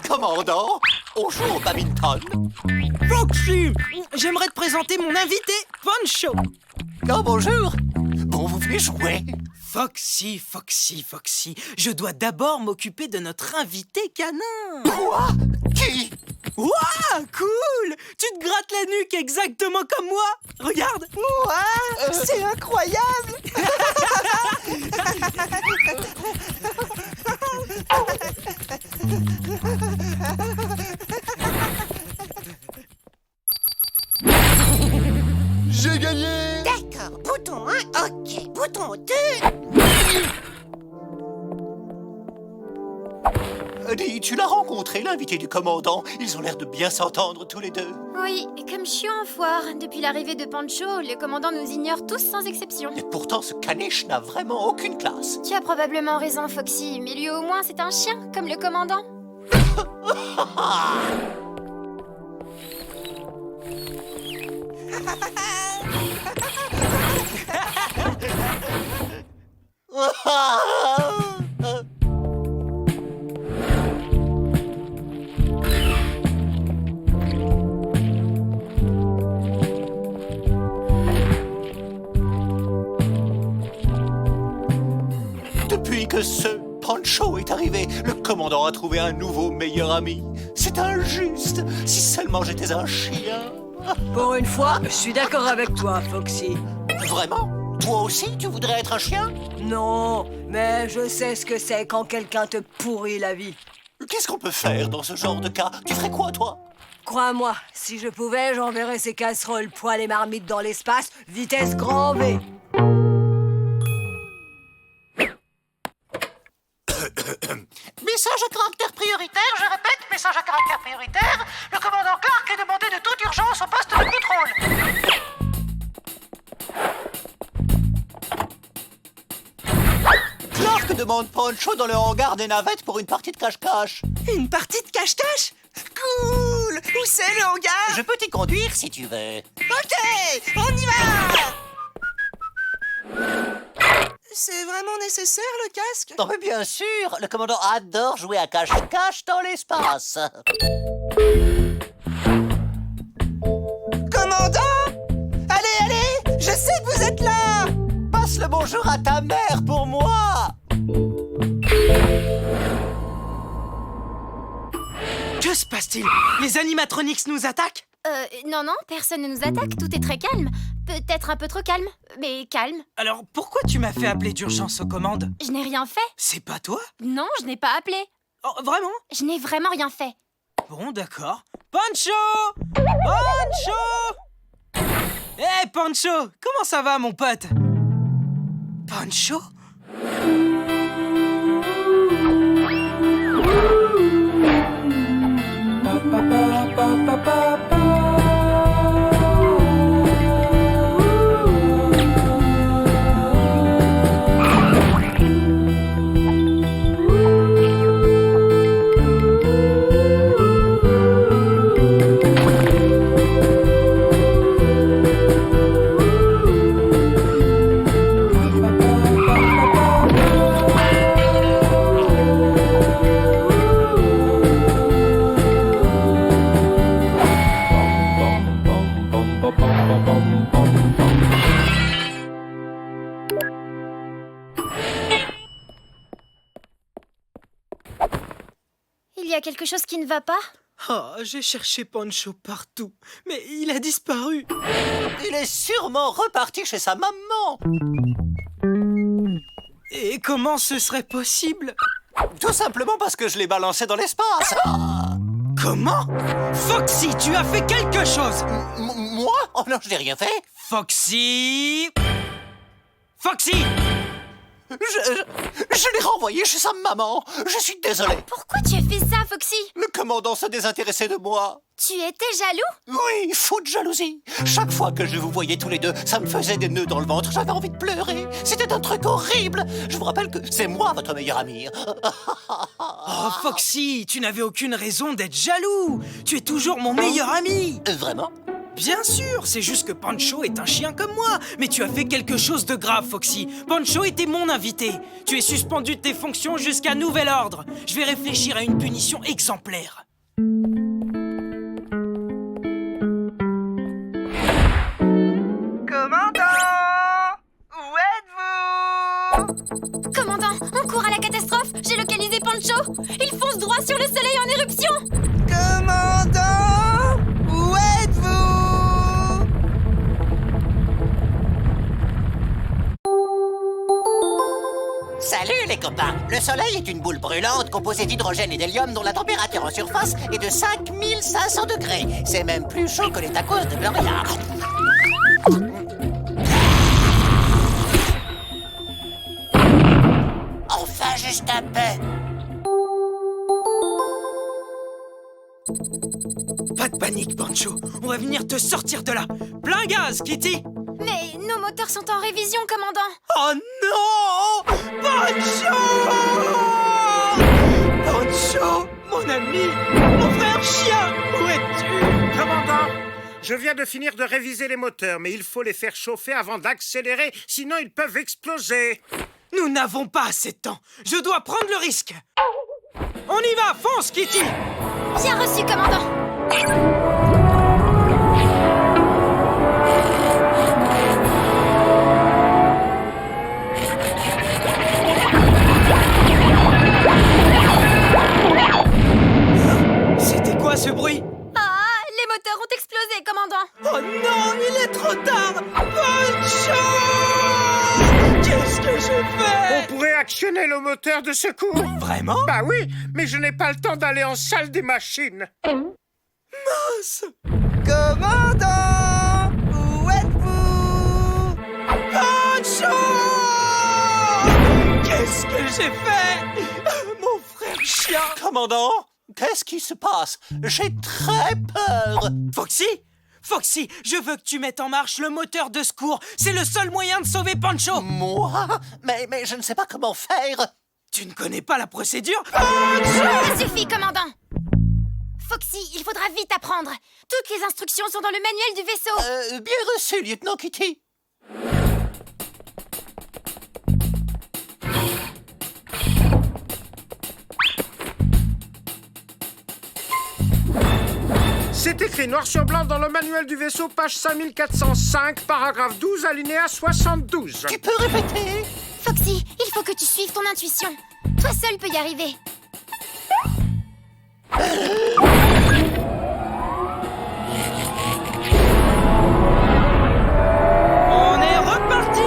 Commandant, on joue au badminton. Foxy, j'aimerais te présenter mon invité, Poncho. Oh, bonjour. Bon, vous venez jouer. Foxy, je dois d'abord m'occuper de notre invité canin. Quoi? Qui? Ouah, cool! Tu te grattes la nuque exactement comme moi. Regarde. Ouah, c'est incroyable. J'ai gagné! D'accord, bouton 1, ok. Bouton 2... Dis, tu l'as rencontré, l'invité du commandant. Ils ont l'air de bien s'entendre tous les deux. Oui, comme je suis en foire. Depuis l'arrivée de Pancho, le commandant nous ignore tous sans exception. Et pourtant, ce caniche n'a vraiment aucune classe. Tu as probablement raison, Foxy, mais lui au moins c'est un chien, comme le commandant. Depuis que ce Pancho est arrivé, le commandant a trouvé un nouveau meilleur ami. C'est injuste. Si seulement j'étais un chien. Pour une fois, je suis d'accord avec toi, Foxy. Vraiment? Toi aussi, tu voudrais être un chien? Non, mais je sais ce que c'est quand quelqu'un te pourrit la vie. Qu'est-ce qu'on peut faire dans ce genre de cas? Tu ferais quoi, toi? Crois-moi, si je pouvais, j'enverrais ces casseroles, poêles et marmites dans l'espace, vitesse grand V. Message à caractère prioritaire, je répète, message à caractère prioritaire. Le commandant Clark est demandé de toute urgence au poste de contrôle. Clark demande Pancho dans le hangar des navettes pour une partie de cache-cache. Une partie de cache-cache? Cool! Où c'est le hangar? Je peux t'y conduire si tu veux. Ok, on y va! C'est vraiment nécessaire, le casque? Non mais bien sûr, le commandant adore jouer à cache-cache dans l'espace. Commandant? Allez, je sais que vous êtes là! Passe le bonjour à ta mère pour moi. Que se passe-t-il? Les animatronics nous attaquent? Non, personne ne nous attaque, tout est très calme. Peut-être un peu trop calme, mais calme. Alors, pourquoi tu m'as fait appeler d'urgence aux commandes? Je n'ai rien fait. C'est pas toi? Non, je n'ai pas appelé. Oh, vraiment? Je n'ai vraiment rien fait. Bon, d'accord. Pancho! Pancho! Hé, Pancho! Comment ça va, mon pote? Pancho? Il y a quelque chose qui ne va pas? Oh, j'ai cherché Pancho partout, mais il a disparu. Il est sûrement reparti chez sa maman. Et comment ce serait possible? Tout simplement parce que je l'ai balancé dans l'espace. Comment? Foxy, tu as fait quelque chose! Moi? Oh non, je n'ai rien fait. Foxy! Foxy! Je l'ai renvoyé chez sa maman. Je suis désolé. Pourquoi tu as fait ça, Foxy? Le commandant se désintéressait de moi. Tu étais jaloux? Oui, fou de jalousie. Chaque fois que je vous voyais tous les deux, ça me faisait des nœuds dans le ventre. J'avais envie de pleurer. C'était un truc horrible. Je vous rappelle que c'est moi votre meilleur ami. Oh, Foxy, tu n'avais aucune raison d'être jaloux. Tu es toujours mon meilleur ami. Vraiment? Bien sûr, c'est juste que Pancho est un chien comme moi. Mais tu as fait quelque chose de grave, Foxy. Pancho était mon invité. Tu es suspendu de tes fonctions jusqu'à nouvel ordre. Je vais réfléchir à une punition exemplaire. Commandant! Où êtes-vous? Commandant, on court à la catastrophe. J'ai localisé Pancho. Il fonce droit sur le soleil en éruption. Commandant! Où êtes-vous? Salut les copains. Le soleil est une boule brûlante composée d'hydrogène et d'hélium dont la température en surface est de 5500 degrés. C'est même plus chaud que les tacos de Gloria. Enfin, juste un peu. Pas de panique, Pancho. On va venir te sortir de là. Plein gaz, Kitty. Mais nos moteurs sont en révision, commandant. Oh non! Pancho! Pancho, mon ami, mon frère chien, où es-tu? Commandant, je viens de finir de réviser les moteurs, mais il faut les faire chauffer avant d'accélérer, sinon ils peuvent exploser. Nous n'avons pas assez de temps. Je dois prendre le risque. On y va, fonce, Kitty! Bien reçu, commandant. C'était quoi ce bruit? Ah, les moteurs ont explosé, commandant. Oh non, il est trop tard! Pancho! Qu'est-ce que je fais? On pourrait actionner le moteur de secours. Vraiment? Bah oui, mais je n'ai pas le temps d'aller en salle des machines. Mince! Commandant! Où êtes-vous? Pancho! Qu'est-ce que j'ai fait? Mon frère chien! Commandant, qu'est-ce qui se passe? J'ai très peur. Foxy? Foxy, je veux que tu mettes en marche le moteur de secours. C'est le seul moyen de sauver Pancho. Moi? Mais je ne sais pas comment faire. Tu ne connais pas la procédure? Ça suffit, commandant. Foxy, il faudra vite apprendre. Toutes les instructions sont dans le manuel du vaisseau. Bien reçu, lieutenant Kitty. C'est écrit noir sur blanc dans le manuel du vaisseau, page 5405, paragraphe 12, alinéa 72. Tu peux répéter? Foxy, il faut que tu suives ton intuition. Toi seul peux y arriver. On est reparti!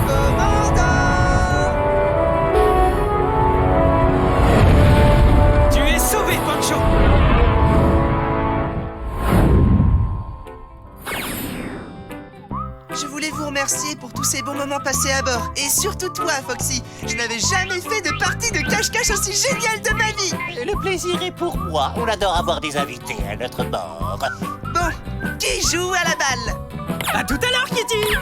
Commandant! Je voulais vous remercier pour tous ces bons moments passés à bord. Et surtout toi, Foxy. Je n'avais jamais fait de partie de cache-cache aussi géniale de ma vie. Et le plaisir est pour moi. On adore avoir des invités à notre bord. Bon, qui joue à la balle? À tout à l'heure, Kitty.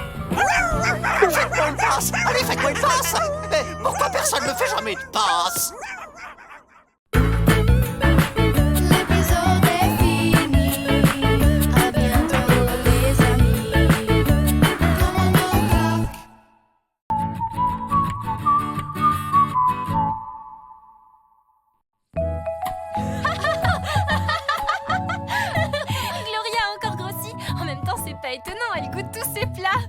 Faites-moi une passe. Allez, faites-moi une passe. Mais pourquoi personne ne fait jamais de passe? L'épisode est fini. À bientôt les amis. Gloria a encore grossi. En même temps, c'est pas étonnant, elle goûte tous ses plats.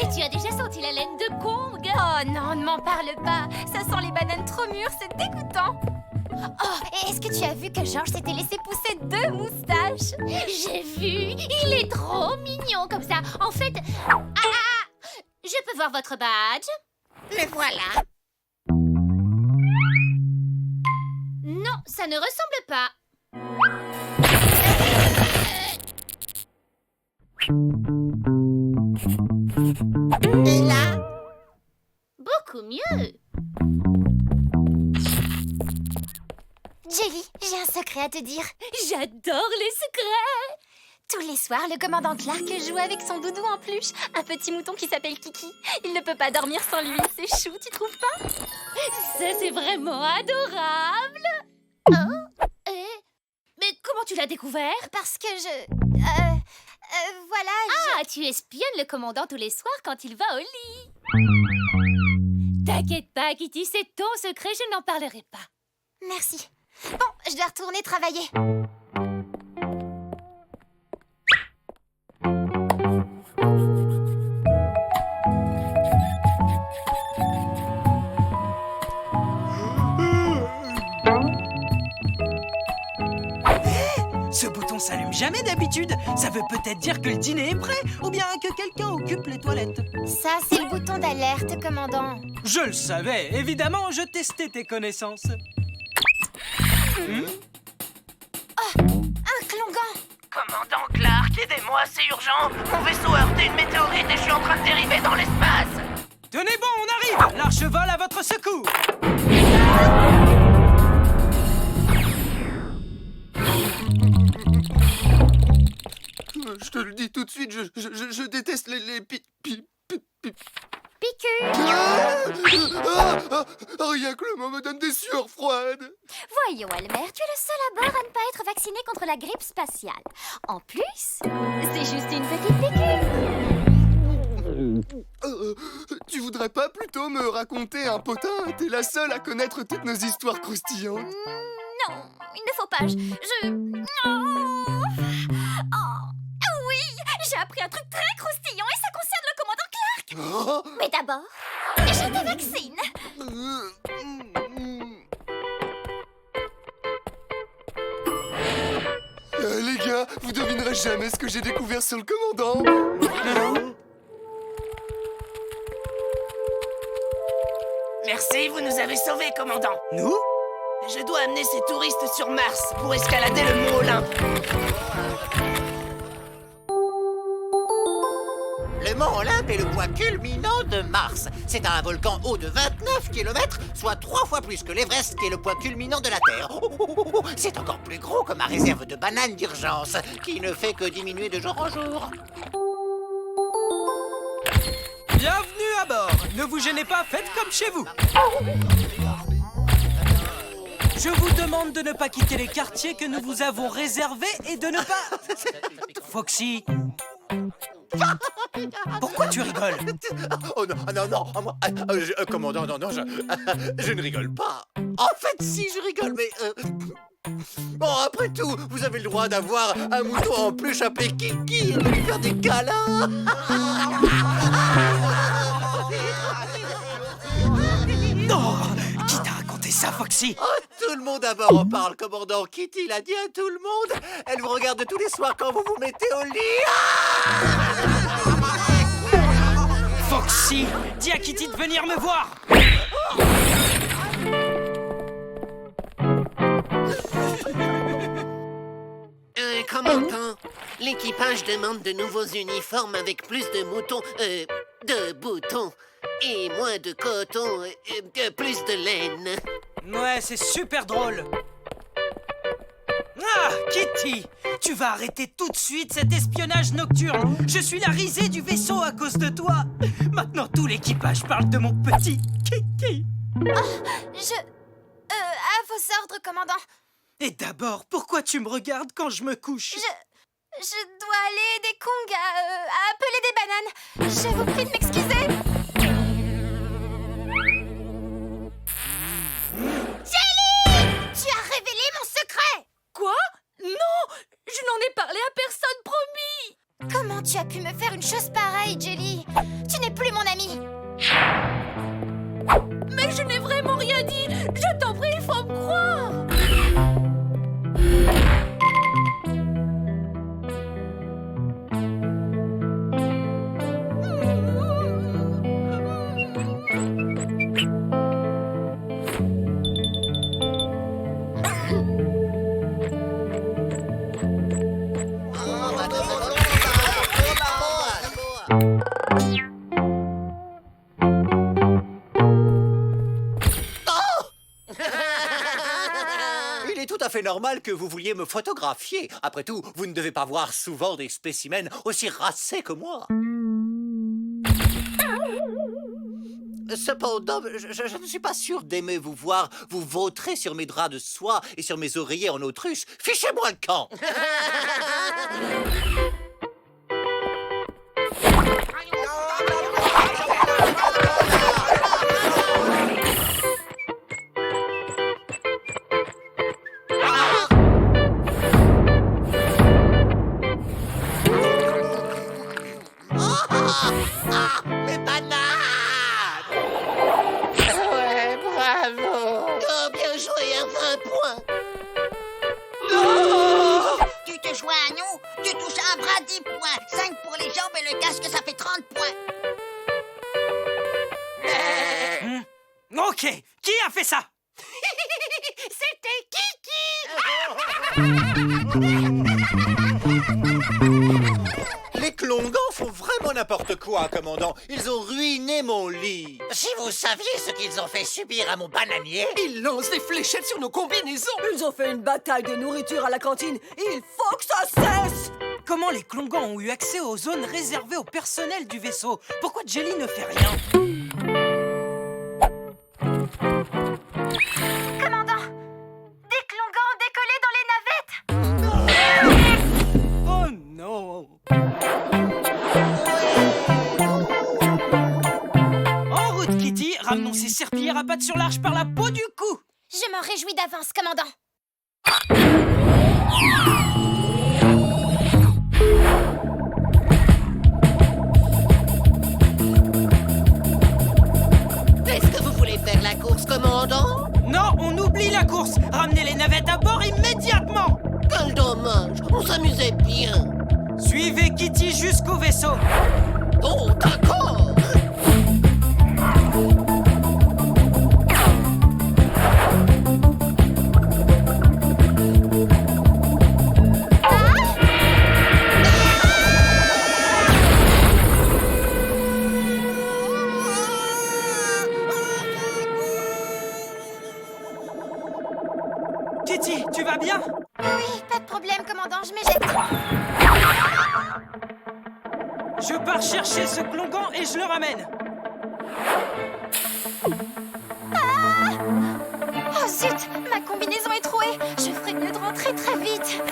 Et tu as déjà senti la laine de Kong? Oh non, ne m'en parle pas. Ça sent les bananes trop mûres, c'est dégoûtant. Oh, et est-ce que tu as vu que Georges s'était laissé pousser 2 moustaches? J'ai vu, il est trop mignon comme ça. En fait, je peux voir votre badge? Le voilà. Non, ça ne ressemble pas. Et là? Beaucoup mieux. Jelly, j'ai un secret à te dire. J'adore les secrets. Tous les soirs, le commandant Clark joue avec son doudou en peluche, un petit mouton qui s'appelle Kiki. Il ne peut pas dormir sans lui, c'est chou, tu trouves pas? Ça, c'est vraiment adorable. Hein? Mais comment tu l'as découvert? Parce que voilà, Ah, tu espionnes le commandant tous les soirs quand il va au lit. T'inquiète pas, Kitty, c'est ton secret, je n'en parlerai pas. Merci. Bon, je dois retourner travailler. Ce bouton s'allume jamais d'habitude. Ça veut peut-être dire que le dîner est prêt, ou bien que quelqu'un occupe les toilettes. Ça, c'est le bouton d'alerte, commandant. Je le savais, évidemment, je testais tes connaissances. Oh, un Klongan. Commandant Clark, aidez-moi, c'est urgent. Mon vaisseau a heurté une météorite et je suis en train de dériver dans l'espace. Tenez bon, on arrive. L'arche vole à votre secours. Je te le dis tout de suite, je déteste les Piqûre. rien que le mot me donne des sueurs froides. Voyons, Elmer, tu es le seul à bord à ne pas être vacciné contre la grippe spatiale. En plus, c'est juste une petite piqûre. Tu voudrais pas plutôt me raconter un potin? T'es la seule à connaître toutes nos histoires croustillantes. Non, il ne faut pas. Oui, j'ai appris un truc très croustillant et ça concerne le commandant Clark. Oh. Mais d'abord, je te vaccine. Les gars, vous devinerez jamais ce que j'ai découvert sur le commandant. Merci, vous nous avez sauvés, commandant. Nous? Je dois amener ces touristes sur Mars pour escalader le mont Olympe. Le mont Olympe est le point culminant de Mars. C'est un volcan haut de 29 km, soit 3 fois plus que l'Everest, qui est le point culminant de la Terre. C'est encore plus gros que ma réserve de bananes d'urgence, qui ne fait que diminuer de jour en jour. Bienvenue à bord. Ne vous gênez pas, faites comme chez vous. Je vous demande de ne pas quitter les quartiers que nous vous avons réservés et de ne pas... Foxy. Pourquoi tu rigoles? Oh non, commandant, non, je ne rigole pas. En fait, si, je rigole, mais... Bon, après tout, vous avez le droit d'avoir un mouton en peluche appelé Kiki et de lui faire des câlins. Non! Qui t'a raconté ça, Foxy? Oh, tout le monde à bord en parle, commandant. Kitty l'a dit à tout le monde. Elle vous regarde tous les soirs quand vous vous mettez au lit. Foxy, dis à Kitty de venir me voir. Commandant, l'équipage demande de nouveaux uniformes avec plus de moutons, de boutons, et moins de coton, plus de laine. Ouais, c'est super drôle. Ah, Kitty, tu vas arrêter tout de suite cet espionnage nocturne. Je suis la risée du vaisseau à cause de toi. Maintenant, tout l'équipage parle de mon petit Kiki. À vos ordres, commandant. Et d'abord, pourquoi tu me regardes quand je me couche? Je dois aller aider Kong à appeler des bananes. Je vous prie de m'excuser. Jelly! Tu as révélé mon secret! Quoi? Non! Je n'en ai parlé à personne, promis! Comment tu as pu me faire une chose pareille, Jelly? Tu n'es plus mon ami. Mais je n'ai vraiment rien dit! Je t'en prie, il faut me croire! Fait normal que vous vouliez me photographier. Après tout, vous ne devez pas voir souvent des spécimens aussi racés que moi. Cependant, je ne suis pas sûr d'aimer vous voir vous vautrer sur mes draps de soie et sur mes oreillers en autruche. Fichez-moi le camp. Mes bananes! Ouais, bravo! Oh, bien joué, à 20 points! Oh! Tu te joins à nous? Tu touches un bras, 10 points. 5 pour les jambes et le casque, ça fait 30 points. Ok, qui a fait ça? C'était Les Klongans font vraiment n'importe quoi, commandant. Ils ont ruiné mon lit. Si vous saviez ce qu'ils ont fait subir à mon bananier. Ils lancent des fléchettes sur nos combinaisons. Ils ont fait une bataille de nourriture à la cantine. Il faut que ça cesse. Comment les Klongans ont eu accès aux zones réservées au personnel du vaisseau? Pourquoi Jelly ne fait rien? Commandant, des Klongans décollés dans les navettes. Oh non! En route, Kitty, ramenons ces serpillères à pattes sur l'arche par la peau du cou. Je m'en réjouis d'avance, commandant. Est-ce que vous voulez faire la course, commandant? Non, on oublie la course. Ramenez les navettes à bord immédiatement. Quel dommage, on s'amusait bien. Suivez Kitty jusqu'au vaisseau. Oh, d'accord. Kitty, tu vas bien? Oui, pas de problème, commandant, je m'éjecte. Je pars chercher ce Klongan et je le ramène. Oh zut, ma combinaison est trouée. Je ferais mieux de rentrer très vite.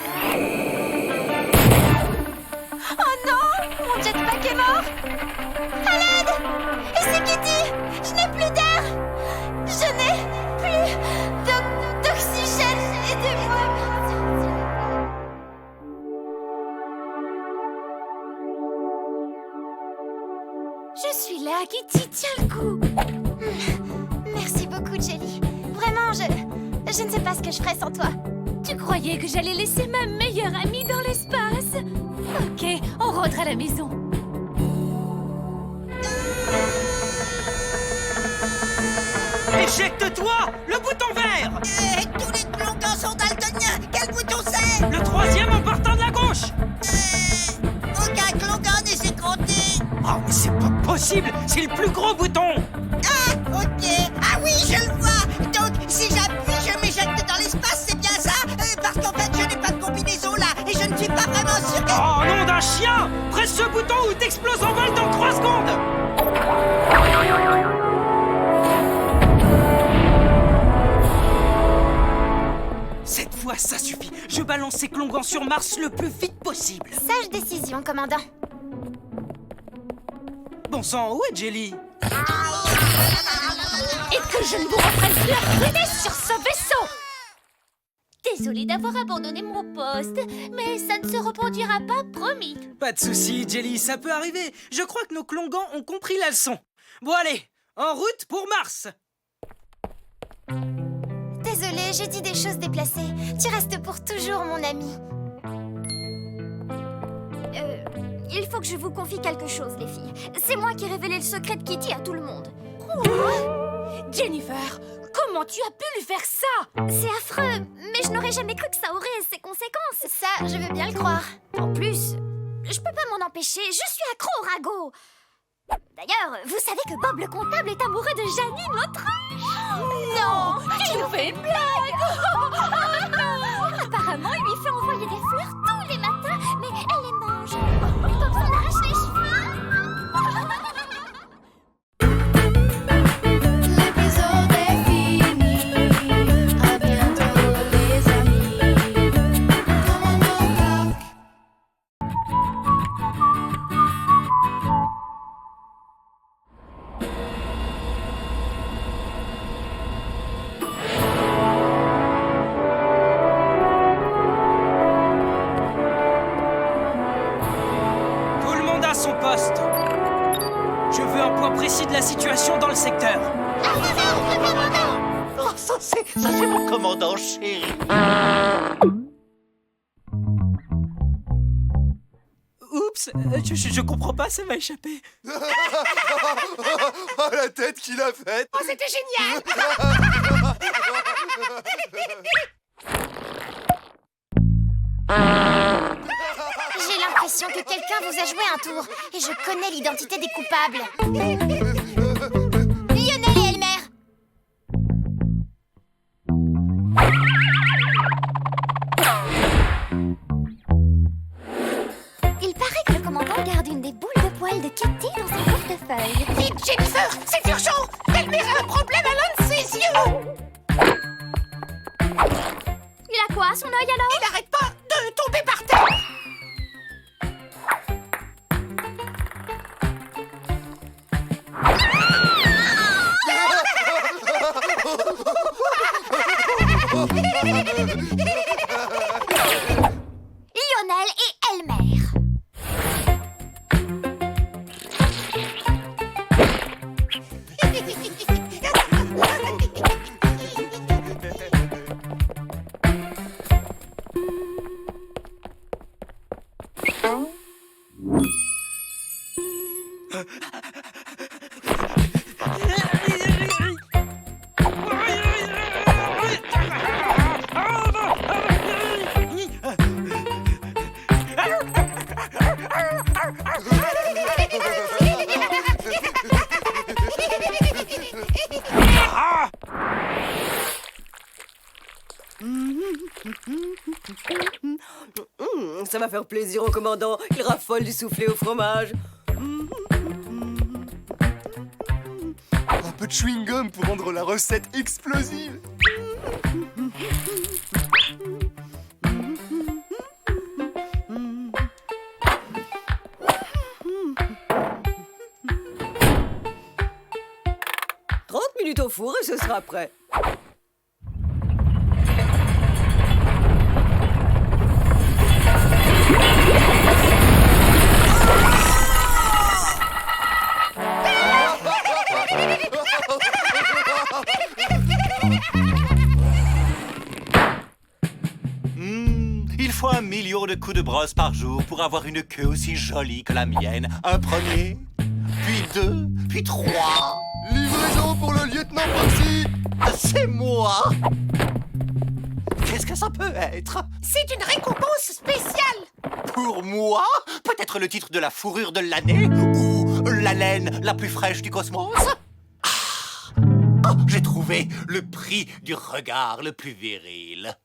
Oh non, mon jetpack est mort. À l'aide! Et c'est Kitty! Je n'ai plus d'air! Je n'ai plus d'oxygène! Aidez-moi! Je suis là, Kitty, tiens le coup! Merci beaucoup, Jelly. Vraiment, je ne sais pas ce que je ferais sans toi. Tu croyais que j'allais laisser ma meilleure amie dans l'espace? Ok, on rentre à la maison. Éjecte-toi! Le bouton vert! Tous les Klongans sont daltoniens. Quel bouton c'est? Le troisième en partant de la possible. C'est le plus gros bouton. Ah, ok. Ah oui, je le vois. Donc, si j'appuie, je m'éjecte dans l'espace, c'est bien ça? Parce qu'en fait, je n'ai pas de combinaison là, et je ne suis pas vraiment sûr que... Oh, nom d'un chien! Presse ce bouton ou t'exploses en vol dans 3 secondes. Cette fois, ça suffit. Je balance ces Klongans sur Mars le plus vite possible. Sage décision, commandant. Bon sang, où est Jelly? Et que je ne vous reprenne plus la rudesse sur ce vaisseau! Désolée d'avoir abandonné mon poste, mais ça ne se reproduira pas, promis. Pas de soucis, Jelly, ça peut arriver. Je crois que nos Klongans ont compris la leçon. Bon allez, en route pour Mars. Désolée, j'ai dit des choses déplacées. Tu restes pour toujours mon ami. Il faut que je vous confie quelque chose, les filles. C'est moi qui ai révélé le secret de Kitty à tout le monde. Jennifer, comment tu as pu lui faire ça? C'est affreux, mais je n'aurais jamais cru que ça aurait ses conséquences. Ça, je veux bien le croire. En plus, je peux pas m'en empêcher, je suis accro au ragot. D'ailleurs, vous savez que Bob le comptable est amoureux de Janine l'autruche? Non, tu nous fais une blague. Apparemment, il lui fait envoyer des fleurs tous les matins, mais elle les mange. Bob s'en arrache les cheveux. L'épisode est fini. À bientôt, les amis. Tout le monde à son poste. Je veux un point précis de la situation dans le secteur. Oh, ça c'est mon commandant chéri. Oups, je comprends pas, ça m'a échappé. Oh, la tête qu'il a faite. Oh, c'était génial. J'ai l'impression que quelqu'un vous a joué un tour, et je connais l'identité des coupables. Lionel et Elmer. Il paraît que le commandant garde une des boules de poils de Kitty dans son portefeuille. Vite, Jennifer, c'est urgent. Elmer a un problème à l'un de ses yeux. Il a quoi, son œil alors? Il n'arrête pas de tomber par terre. Lionel et Elmer. Ça va faire plaisir au commandant. Il raffole du soufflé au fromage. Un peu de chewing-gum pour rendre la recette explosive. Minutes au four et ce sera prêt. Il faut 1 million de coups de brosse par jour pour avoir une queue aussi jolie que la mienne. Un premier, puis 2, puis 3. Livraison pour le lieutenant Foxy. C'est moi. Qu'est-ce que ça peut être? C'est une récompense spéciale. Pour moi? Peut-être le titre de la fourrure de l'année? Ou la laine la plus fraîche du cosmos. J'ai trouvé le prix du regard le plus viril.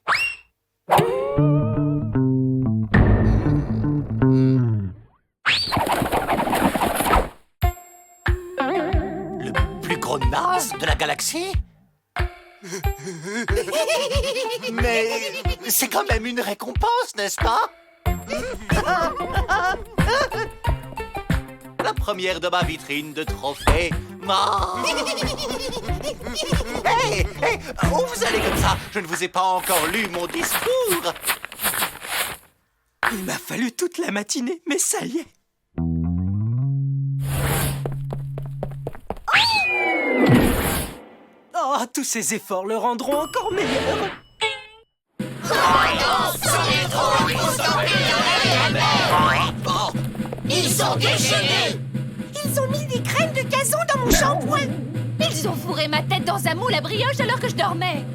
Le plus gros naze de la galaxie? Mais c'est quand même une récompense, n'est-ce pas? La première de ma vitrine de trophées. Hey, où vous allez comme ça? Je ne vous ai pas encore lu mon discours. Il m'a fallu toute la matinée, mais ça y est. Oh, tous ces efforts le rendront encore meilleur. Ils sont déchaînés! Ils ont mis des graines de gazon dans mon shampoing. Ils ont fourré ma tête dans un moule à brioche alors que je dormais.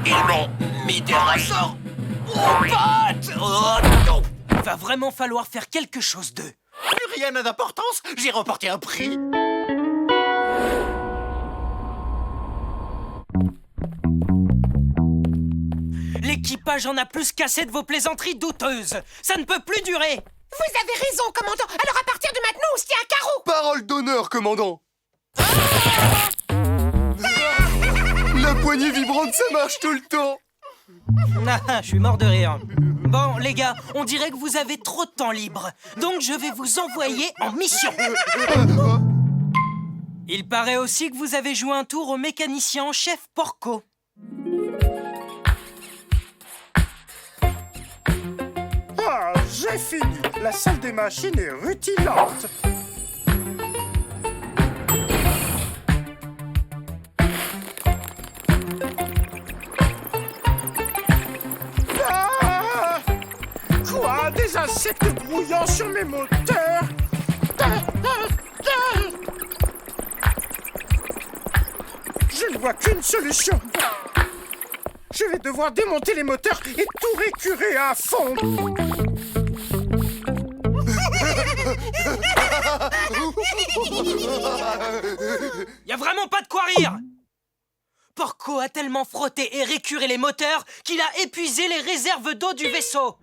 Ils m'ont mis des ressorts aux pattes. Oh non! Va vraiment falloir faire quelque chose d'eux. Plus rien n'a d'importance, j'ai remporté un prix. L'équipage en a plus qu'assez de vos plaisanteries douteuses. Ça ne peut plus durer. Vous avez raison, commandant. Alors à partir de maintenant, on se tient à carreau. Parole d'honneur, commandant. La poignée vibrante, ça marche tout le temps. Ah, je suis mort de rire. Bon, les gars, on dirait que vous avez trop de temps libre. Donc je vais vous envoyer en mission. Il paraît aussi que vous avez joué un tour au mécanicien en chef Porco. Ah, j'ai fini. La salle des machines est rutilante. Ah! Quoi? Des insectes grouillants sur mes moteurs? Je ne vois qu'une solution. Je vais devoir démonter les moteurs et tout récurer à fond. Y a vraiment pas de quoi rire. Porco a tellement frotté et récuré les moteurs qu'il a épuisé les réserves d'eau du vaisseau.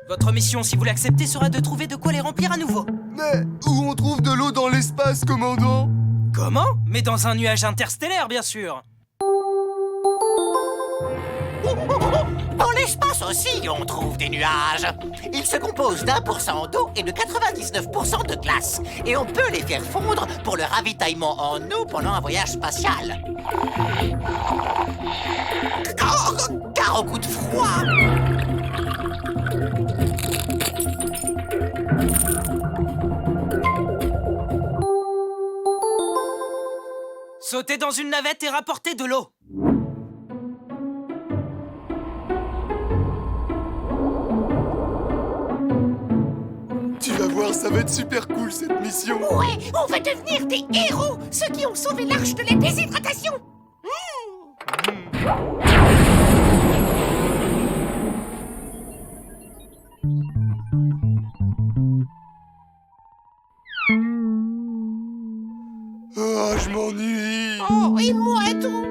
Votre mission, si vous l'acceptez, sera de trouver de quoi les remplir à nouveau. Mais où on trouve de l'eau dans l'espace, commandant? Comment? Mais dans un nuage interstellaire, bien sûr. Dans l'espace aussi, on trouve des nuages. Ils se composent d'1% d'eau et de 99% de glace. Et on peut les faire fondre pour le ravitaillement en eau pendant un voyage spatial. Car au coup de froid... Sautez dans une navette et rapportez de l'eau. Tu vas voir, ça va être super cool cette mission. Ouais, on va devenir des héros, ceux qui ont sauvé l'arche de la déshydratation. Oh, je m'ennuie. Oh, et moi tout.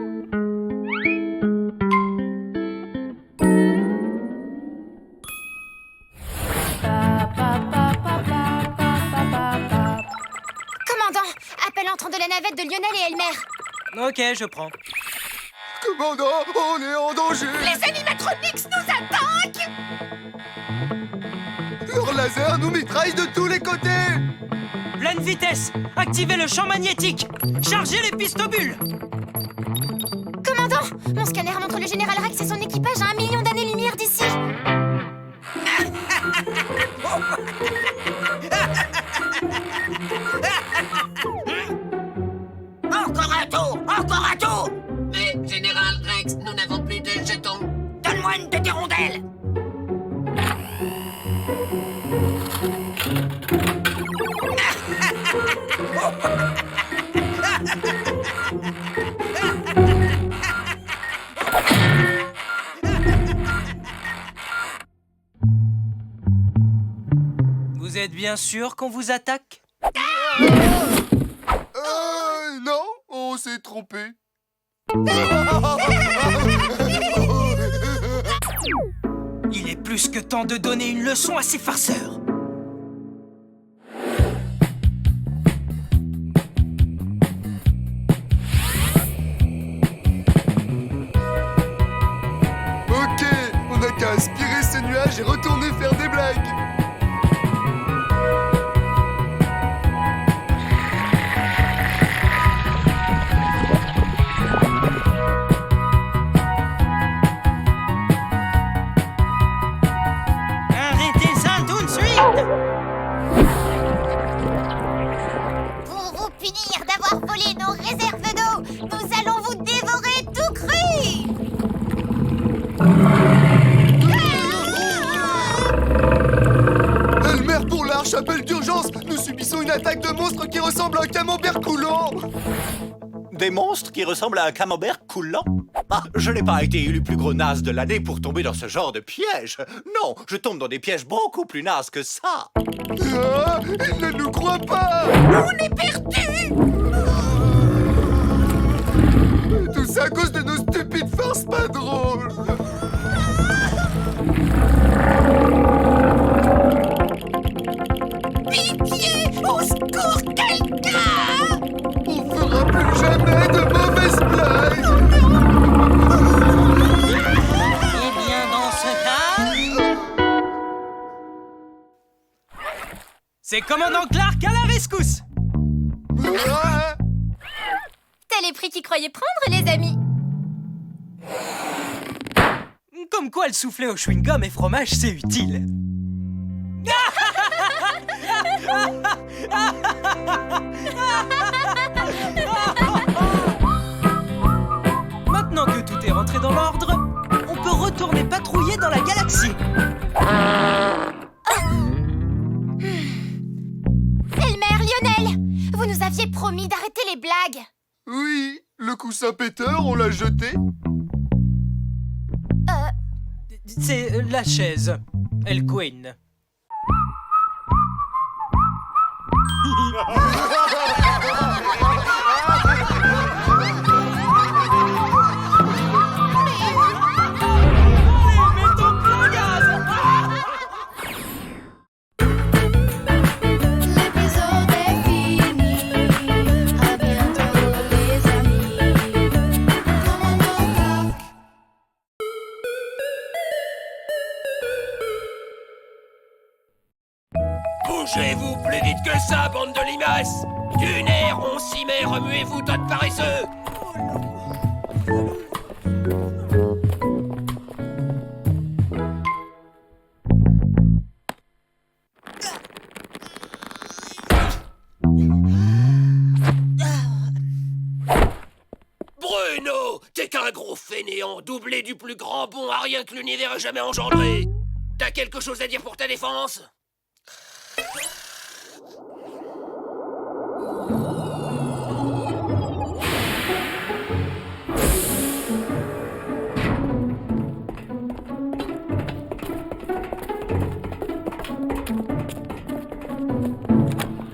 Commandant, appel entrant de la navette de Lionel et Elmer. Ok, je prends. Commandant, on est en danger. Les animatronics nous attaquent. Leur laser nous mitraille de tous les côtés. Pleine vitesse. Activez le champ magnétique. Chargez les pistobules. Commandant, mon scanner montre le général Rex et son équipage à 1 million d'années-lumière d'ici. Encore un tour! Encore un tour! Mais, Général Rex, nous n'avons plus de jetons. Donne-moi une de tes rondelles! Vous êtes bien sûr qu'on vous attaque? Non, on s'est trompé. Il est plus que temps de donner une leçon à ces farceurs. Ok, on n'a qu'à aspirer ces nuages et retourner faire des blagues. Arrêtez ça tout de suite! Pour vous punir d'avoir volé nos réserves d'eau, nous allons vous dévorer tout cru! Elmer pour l'arche, appel d'urgence. Nous subissons une attaque de monstres qui ressemble à un camembert coulant. Des monstres qui ressemblent à un camembert coulant? Ah, je n'ai pas été élu plus gros naze de l'année pour tomber dans ce genre de piège. Non, je tombe dans des pièges beaucoup plus nazes que ça. Ah, il ne nous croit pas. On est perdus! Tout ça à cause de nos stupides farces pas drôles. Pitié! Au secours, quelqu'un! On fera plus jamais de mauvaises blagues. Eh bien, dans ce cas... C'est Commandant Clark à la rescousse! T'as les prix qu'ils croyaient prendre, les amis! Comme quoi le souffler au chewing-gum et fromage, c'est utile. Maintenant que tout est rentré dans l'ordre, on peut retourner patrouiller dans la galaxie. Elmer, Lionel, vous nous aviez promis d'arrêter les blagues. Oui, le coussin péteur, on l'a jeté. C'est la chaise. El Queen. L'épisode est fini. À bientôt, les amis. Commandant Clark. Bougez-vous plus vite que ça, bande de limaces! Du nerf, on s'y met, remuez-vous, tas de paresseux! Bruno, t'es qu'un gros fainéant, doublé du plus grand bon à rien que l'univers ait jamais engendré! T'as quelque chose à dire pour ta défense?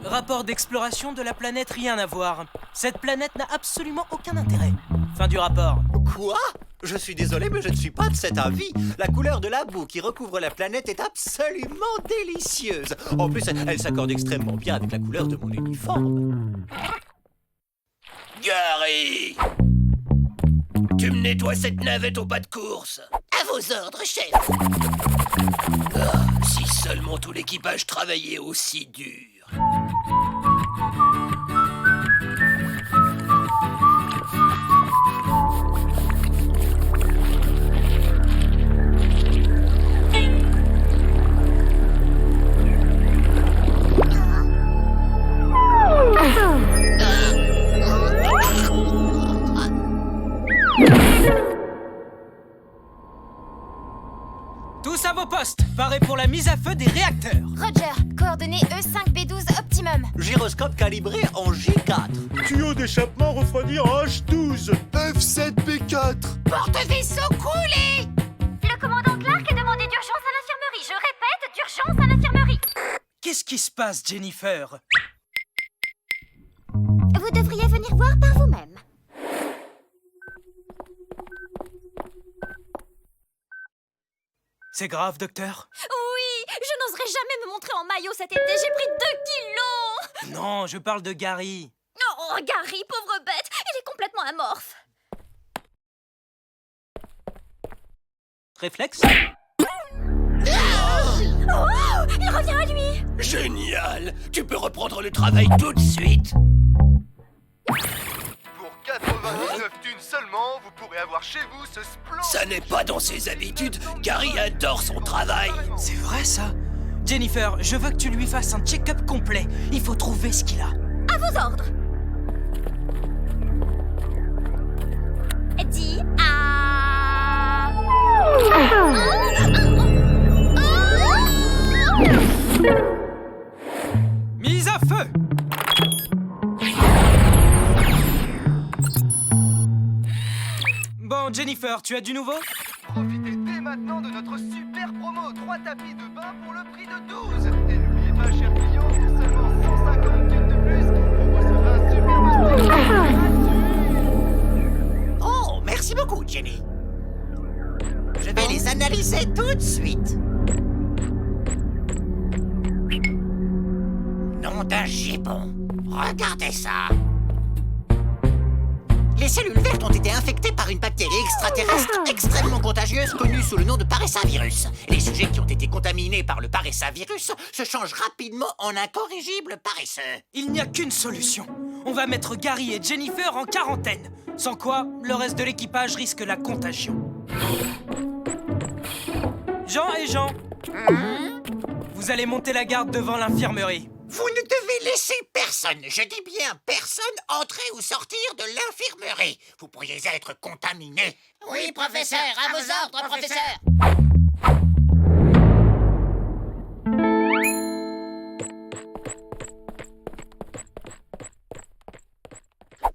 Rapport d'exploration de la planète, rien à voir. Cette planète n'a absolument aucun intérêt. Fin du rapport. Quoi? Je suis désolé, mais je ne suis pas de cet avis. La couleur de la boue qui recouvre la planète est absolument délicieuse. En plus, elle s'accorde extrêmement bien avec la couleur de mon uniforme. Gary! Tu me nettoies cette navette au pas de course. À vos ordres, chef. Ah, si seulement tout l'équipage travaillait aussi dur. Tous à vos postes, parés pour la mise à feu des réacteurs. Roger, coordonnées E5B12 optimum. Gyroscope calibré en J4. Tuyau d'échappement refroidi en H12. F7B4. Porte-vaisseau coulé. Le commandant Clark est demandé d'urgence à l'infirmerie. Je répète, d'urgence à l'infirmerie. Qu'est-ce qui se passe, Jennifer? Vous devriez venir voir par vous-même. C'est grave, docteur? Oui, je n'oserais jamais me montrer en maillot cet été. J'ai pris 2 kilos. Non, je parle de Gary. Oh, Gary, pauvre bête, il est complètement amorphe. Réflexe? Oh, il revient à lui. Génial! Tu peux reprendre le travail tout de suite. Pour 99 thunes seulement, vous pourrez avoir chez vous ce splendide... Ça n'est pas dans ses habitudes. Gary adore son travail. C'est vrai, ça? Jennifer, je veux que tu lui fasses un check-up complet. Il faut trouver ce qu'il a. À vos ordres. Dis à... Mise à feu! Bon, Jennifer, tu as du nouveau? Profitez dès maintenant de notre super promo. 3 tapis de bain pour le prix de 12. Et n'oubliez pas, chers clients, pour seulement 150 thunes de plus, vous recevrez un super Oh, merci beaucoup, Jenny. Je vais les analyser tout de suite. Nom d'un gibbon. Regardez ça. Les cellules vertes ont été infectées par une bactérie extraterrestre extrêmement contagieuse connue sous le nom de paressavirus. Les sujets qui ont été contaminés par le paressavirus se changent rapidement en incorrigibles paresseux. Il n'y a qu'une solution. On va mettre Gary et Jennifer en quarantaine. Sans quoi, le reste de l'équipage risque la contagion. Jean et Jean, vous allez monter la garde devant l'infirmerie. Vous ne devez laisser personne, je dis bien personne, entrer ou sortir de l'infirmerie. Vous pourriez être contaminé. Oui, professeur, à vos ordres, professeur.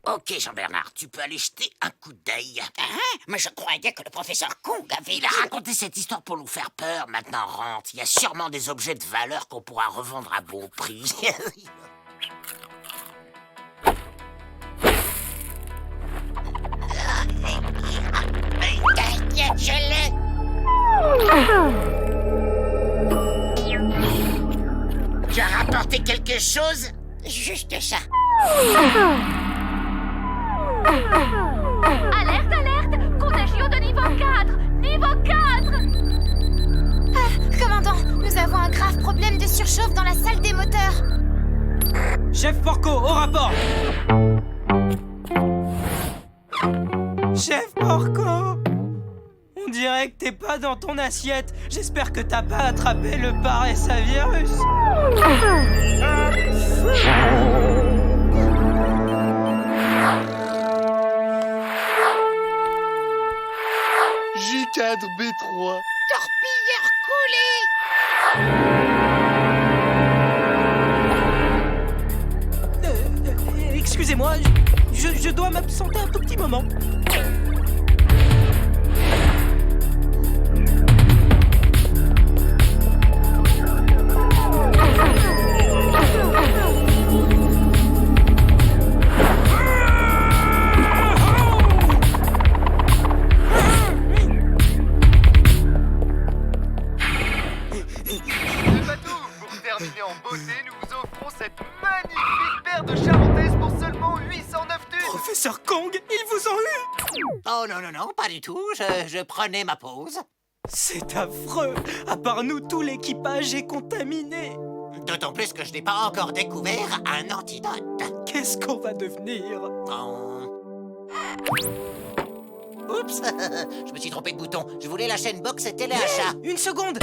Ok, Jean-Bernard, tu peux aller jeter un coup d'œil. Hein? Mais je croyais que le professeur Kung avait... Il a raconté cette histoire pour nous faire peur. Maintenant, rentre. Il y a sûrement des objets de valeur qu'on pourra revendre à bon prix. T'inquiète, je l'ai. Tu as rapporté quelque chose? Juste ça. Alerte, alerte! Contagion de niveau 4! Niveau 4! Commandant, nous avons un grave problème de surchauffe dans la salle des moteurs. Chef Porco, au rapport! Chef Porco! On dirait que t'es pas dans ton assiette. J'espère que t'as pas attrapé le paressavirus. J4B3. Torpilleur coulé! Excusez-moi, je dois m'absenter un tout petit moment. En beauté, nous vous offrons cette magnifique paire de charentaises pour seulement 809 thunes. Professeur Kong, ils vous ont eu? Oh non, non, non, pas du tout. Je prenais ma pause. C'est affreux. À part nous, tout l'équipage est contaminé. D'autant plus que je n'ai pas encore découvert un antidote. Qu'est-ce qu'on va devenir? Oups, je me suis trompé de bouton. Je voulais la chaîne box et téléachat. Une seconde.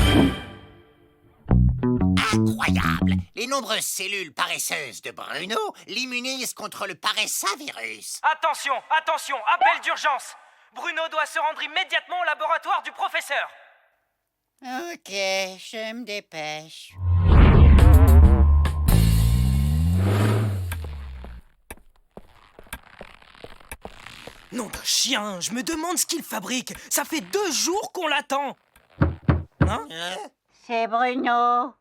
Incroyable! Les nombreuses cellules paresseuses de Bruno l'immunisent contre le paressavirus. Attention, attention, appel d'urgence. Bruno doit se rendre immédiatement au laboratoire du professeur. Ok, je me dépêche. Nom d'un chien, je me demande ce qu'il fabrique. Ça fait 2 jours qu'on l'attend. Hein? C'est Bruno.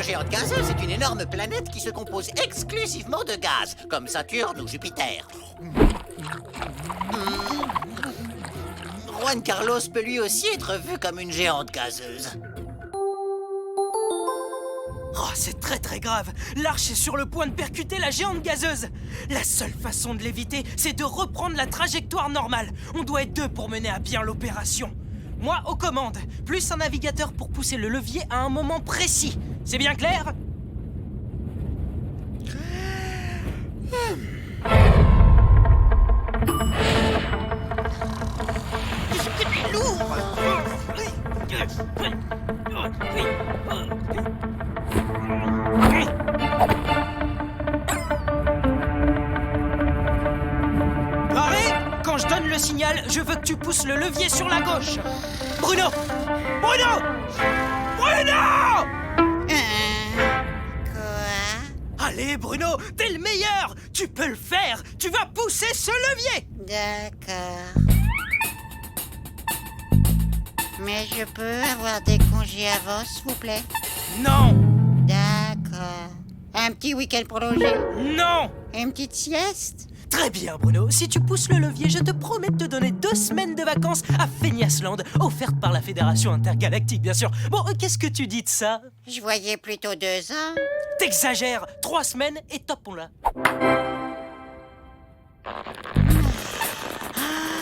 géante gazeuse est une énorme planète qui se compose exclusivement de gaz, comme Saturne ou Jupiter. Juan Carlos peut lui aussi être vu comme une géante gazeuse. Oh, c'est très très grave. L'arche est sur le point de percuter la géante gazeuse. La seule façon de l'éviter, c'est de reprendre la trajectoire normale. On doit être deux pour mener à bien l'opération. Moi aux commandes, plus un navigateur pour pousser le levier à un moment précis. C'est bien clair ? C'est lourd. Paré, quand je donne le signal, je veux que tu pousses le levier sur la gauche. Bruno! Bruno! Bruno! Quoi? Allez, Bruno, t'es le meilleur! Tu peux le faire! Tu vas pousser ce levier! D'accord. Mais je peux avoir des congés avant, s'il vous plaît? Non! D'accord. Un petit week-end prolongé? Non! Une petite sieste? Très bien, Bruno. Si tu pousses le levier, je te promets de te donner 2 semaines de vacances à Feignas-Land, offertes par la Fédération Intergalactique, bien sûr. Bon, qu'est-ce que tu dis de ça? Je voyais plutôt 2 ans. T'exagères! 3 semaines et topons-la.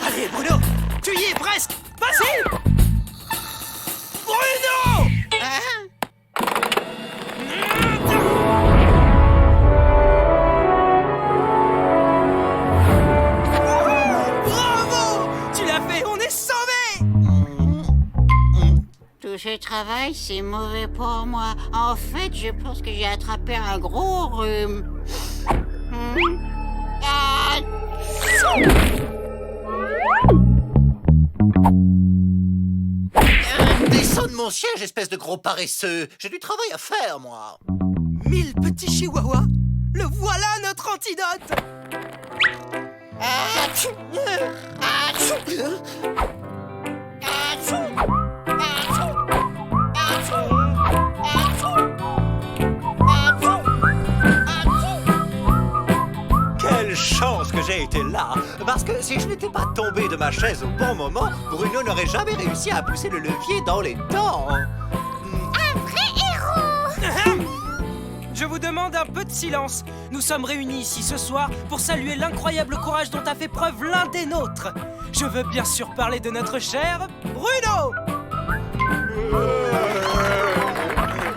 Allez, Bruno! Tu y es presque! Vas-y! Bruno! Bravo! Tu l'as fait, on est sauvés! Tout ce travail, c'est mauvais pour moi. En fait, je pense que j'ai attrapé un gros rhume. Descends de mon siège, espèce de gros paresseux. J'ai du travail à faire, moi. 1000 petits chihuahuas. Le voilà, notre antidote. Quelle chance que j'ai été là! Parce que si je n'étais pas tombé de ma chaise au bon moment, Bruno n'aurait jamais réussi à pousser le levier dans les temps. Un vrai héros! Je vous demande un peu de silence. Nous sommes réunis ici ce soir pour saluer l'incroyable courage dont a fait preuve l'un des nôtres. Je veux bien sûr parler de notre cher Bruno!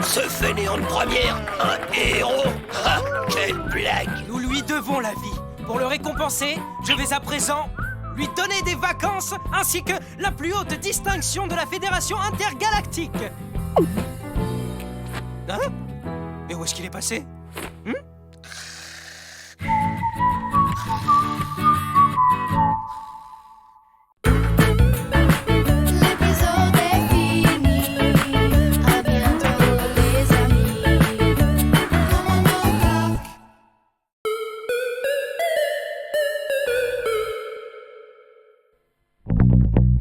Ce fainéant de première, un héros? Ah, quelle blague! Nous lui devons la vie. Pour le récompenser, je vais à présent lui donner des vacances ainsi que la plus haute distinction de la Fédération Intergalactique. Hein? Mais où est-ce qu'il est passé? L'épisode est fini. À bientôt, les amis.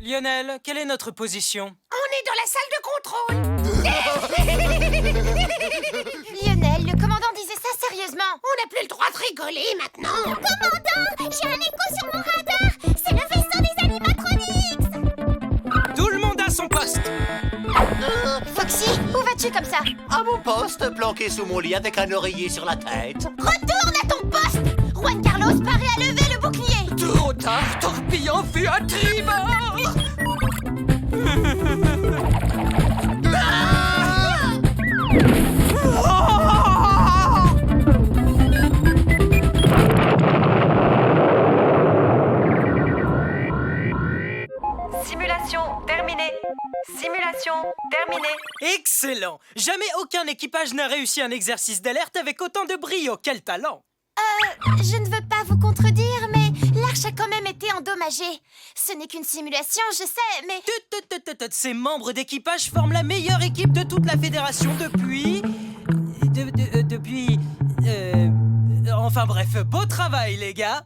Lionel, quelle est notre position? On est dans la salle de contrôle. Lionel, le commandant disait ça sérieusement. On n'a plus le droit de rigoler maintenant. Commandant, j'ai un écho sur mon radar. C'est le vaisseau des animatronics. Tout le monde à son poste. Foxy, où vas-tu comme ça? À mon poste, planqué sous mon lit avec un oreiller sur la tête. Retourne à ton poste! Juan Carlos, paré à lever le bouclier! Trop tard, torpillant fut à tribord. Simulation terminée. Simulation terminée. Excellent. Jamais aucun équipage n'a réussi un exercice d'alerte avec autant de brio. Quel talent! Je ne veux pas vous contredire, mais l'arche a quand même été endommagée. Ce n'est qu'une simulation, je sais, mais... Ces membres d'équipage forment la meilleure équipe de toute la Fédération depuis... Enfin bref, beau travail les gars.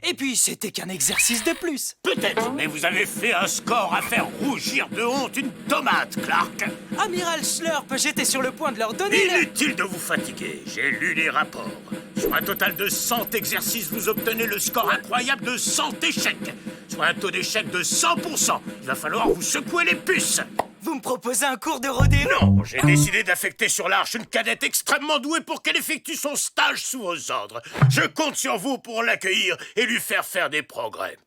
Et puis, c'était qu'un exercice de plus. Peut-être, mais vous avez fait un score à faire rougir de honte une tomate, Clark. Amiral Slurp, j'étais sur le point de leur donner... Inutile de vous fatiguer, j'ai lu les rapports. Sur un total de 100 exercices, vous obtenez le score incroyable de 100 échecs. Soit un taux d'échec de 100%. Il va falloir vous secouer les puces. Vous me proposez un cours de rodéo? Non, j'ai décidé d'affecter sur l'Arche une cadette extrêmement douée pour qu'elle effectue son stage sous vos ordres. Je compte sur vous pour l'accueillir et lui faire des progrès.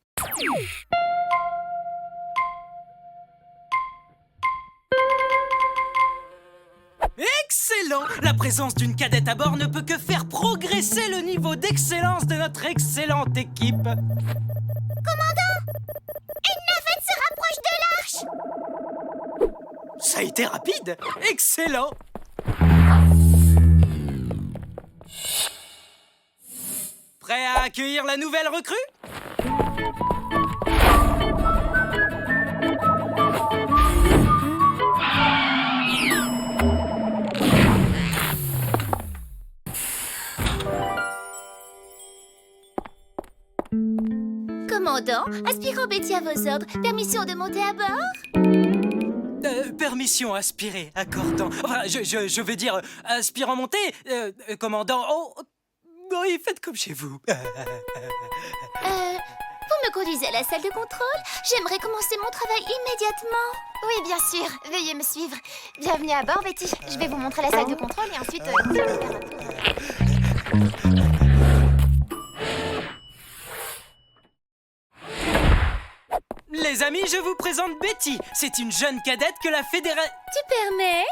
Excellent! La présence d'une cadette à bord ne peut que faire progresser le niveau d'excellence de notre excellente équipe. Commandant! Une navette se rapproche de l'Arche! Ça a été rapide! Excellent! Prêt à accueillir la nouvelle recrue? Commandant, aspirant Betty à vos ordres. Permission de monter à bord? Permission aspirée, accordant. Enfin, je veux dire, aspirant monté, commandant. Oh, oui, faites comme chez vous. Vous me conduisez à la salle de contrôle? J'aimerais commencer mon travail immédiatement. Oui, bien sûr. Veuillez me suivre. Bienvenue à bord, Betty. Je vais vous montrer la salle de contrôle et ensuite... Les amis, je vous présente Betty. C'est une jeune cadette que la fédération... Tu permets?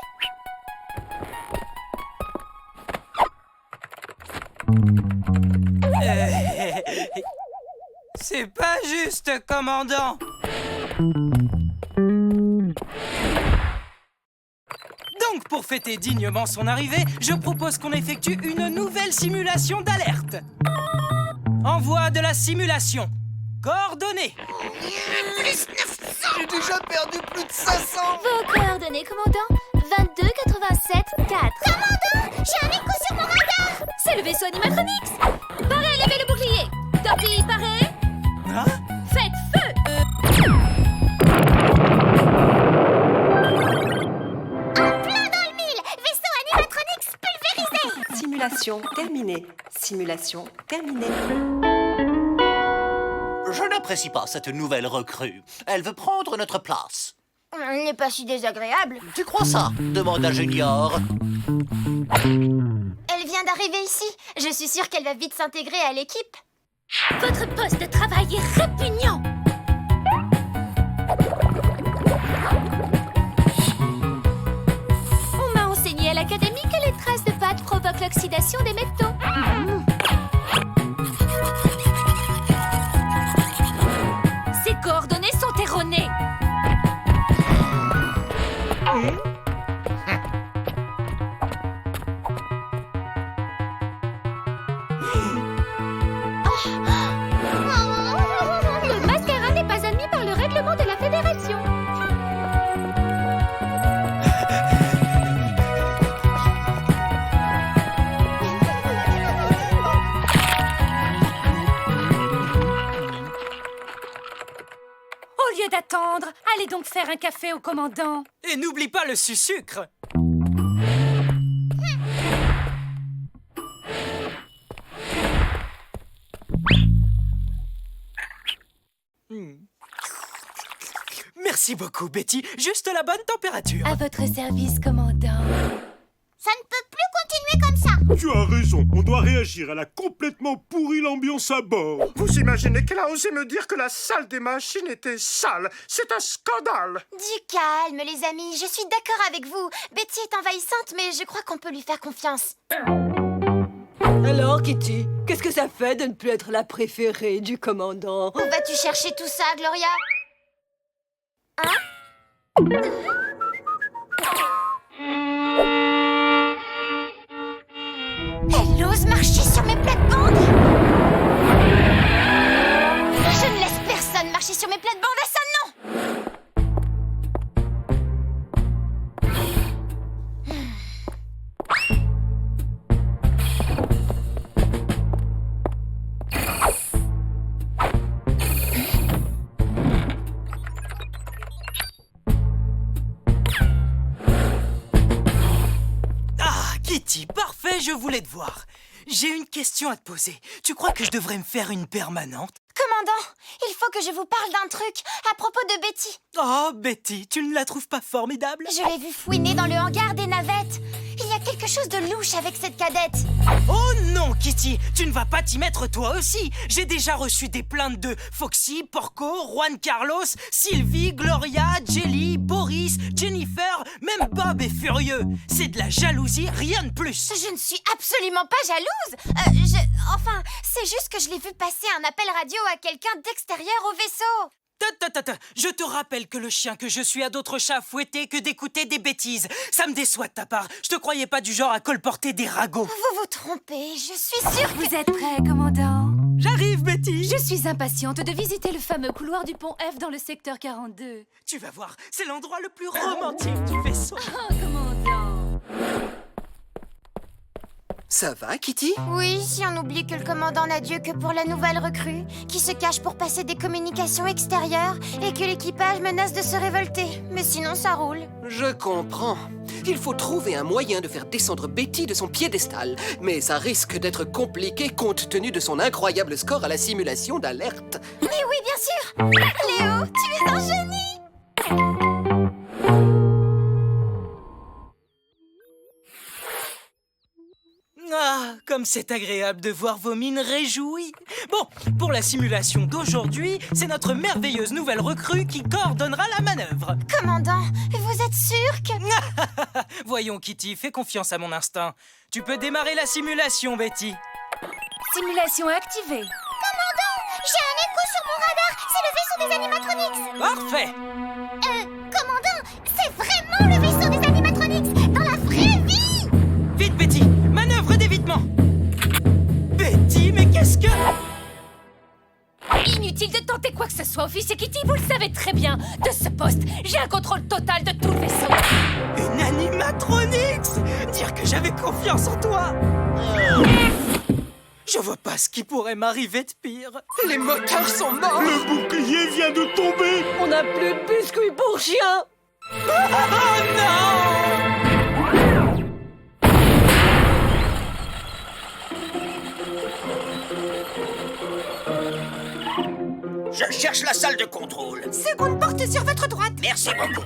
C'est pas juste, commandant. Donc, pour fêter dignement son arrivée, je propose qu'on effectue une nouvelle simulation d'alerte. Envoi de la simulation. Coordonnées. Plus 900. J'ai déjà perdu plus de 500. Vos coordonnées, commandant. 22 87 4. Commandant, j'ai un écho sur mon radar. C'est le vaisseau Animatronics. Parez, levez le bouclier. Topi, parez. Hein? Faites feu. En plein dans le mille. Vaisseau Animatronics pulvérisé. Simulation terminée. Simulation terminée. Je n'apprécie pas cette nouvelle recrue. Elle veut prendre notre place. Elle n'est pas si désagréable. Tu crois ça? Demande à Junior. Elle vient d'arriver ici. Je suis sûre qu'elle va vite s'intégrer à l'équipe. Votre poste de travail est répugnant. On m'a enseigné à l'académie que les traces de pâte provoquent l'oxydation des métaux. Ces coordonnées sont erronées. Le mascara n'est pas admis par le règlement de la Fédération. Au lieu d'attendre, allez donc faire un café au commandant. Et n'oublie pas le sucre. Merci beaucoup, Betty. Juste la bonne température. À votre service, commandant. Ça ne peut plus continuer comme ça. Tu as raison, on doit réagir. Elle a complètement pourri l'ambiance à bord. Vous imaginez qu'elle a osé me dire que la salle des machines était sale? C'est un scandale. Du calme, les amis. Je suis d'accord avec vous. Betty est envahissante, mais je crois qu'on peut lui faire confiance. Alors, Kitty, qu'est-ce que ça fait de ne plus être la préférée du commandant? Où vas-tu chercher tout ça, Gloria? Hein? Elle ose marcher sur mes plates-bandes. Je ne laisse personne marcher sur mes plates-bandes, à ça non. Parfait, je voulais te voir. J'ai une question à te poser. Tu crois que je devrais me faire une permanente? Commandant, il faut que je vous parle d'un truc à propos de Betty. Oh, Betty, tu ne la trouves pas formidable? Je l'ai vue fouiner dans le hangar des navettes. Il y a quelque chose de louche avec cette cadette. Oh non, Kitty, tu ne vas pas t'y mettre toi aussi. J'ai déjà reçu des plaintes de Foxy, Porco, Juan Carlos, Sylvie, Gloria, Jelly, Boris, Jennifer, même Bob est furieux. C'est de la jalousie, rien de plus. Je ne suis absolument pas jalouse. Enfin, c'est juste que je l'ai vu passer un appel radio à quelqu'un d'extérieur au vaisseau. Je te rappelle que le chien que je suis a d'autres chats à fouetter que d'écouter des bêtises. Ça me déçoit de ta part. Je te croyais pas du genre à colporter des ragots. Vous vous trompez, je suis sûre que... Vous êtes prêts, commandant? J'arrive, Betty. Je suis impatiente de visiter le fameux couloir du pont F dans le secteur 42. Tu vas voir, c'est l'endroit le plus romantique du vaisseau. Oh, commandant. Ça va, Kitty? Oui, si on oublie que le commandant n'a Dieu que pour la nouvelle recrue, qui se cache pour passer des communications extérieures et que l'équipage menace de se révolter. Mais sinon, ça roule. Je comprends. Il faut trouver un moyen de faire descendre Betty de son piédestal. Mais ça risque d'être compliqué compte tenu de son incroyable score à la simulation d'alerte. Mais oui, bien sûr! Léo, tu es un génie! Ah, comme c'est agréable de voir vos mines réjouies. Bon, pour la simulation d'aujourd'hui, c'est notre merveilleuse nouvelle recrue qui coordonnera la manœuvre. Commandant, vous êtes sûr que... Voyons, Kitty, fais confiance à mon instinct. Tu peux démarrer la simulation, Betty. Simulation activée. Commandant, j'ai un écho sur mon radar. C'est le vaisseau des animatronics. Parfait. Commandant, c'est vraiment le vaisseau des animatronics dans la vraie vie. Vite, Betty, manœuvre d'évitement. Betty, mais qu'est-ce que... Inutile de tenter quoi que ce soit, officier Kitty, vous le savez très bien. De ce poste, j'ai un contrôle total de tout le vaisseau. Une animatronics. Dire que j'avais confiance en toi. Je vois pas ce qui pourrait m'arriver de pire. Les moteurs sont morts. Le bouclier vient de tomber. On n'a plus de biscuits pour chien. Oh non! Je cherche la salle de contrôle. Seconde porte sur votre droite. Merci beaucoup.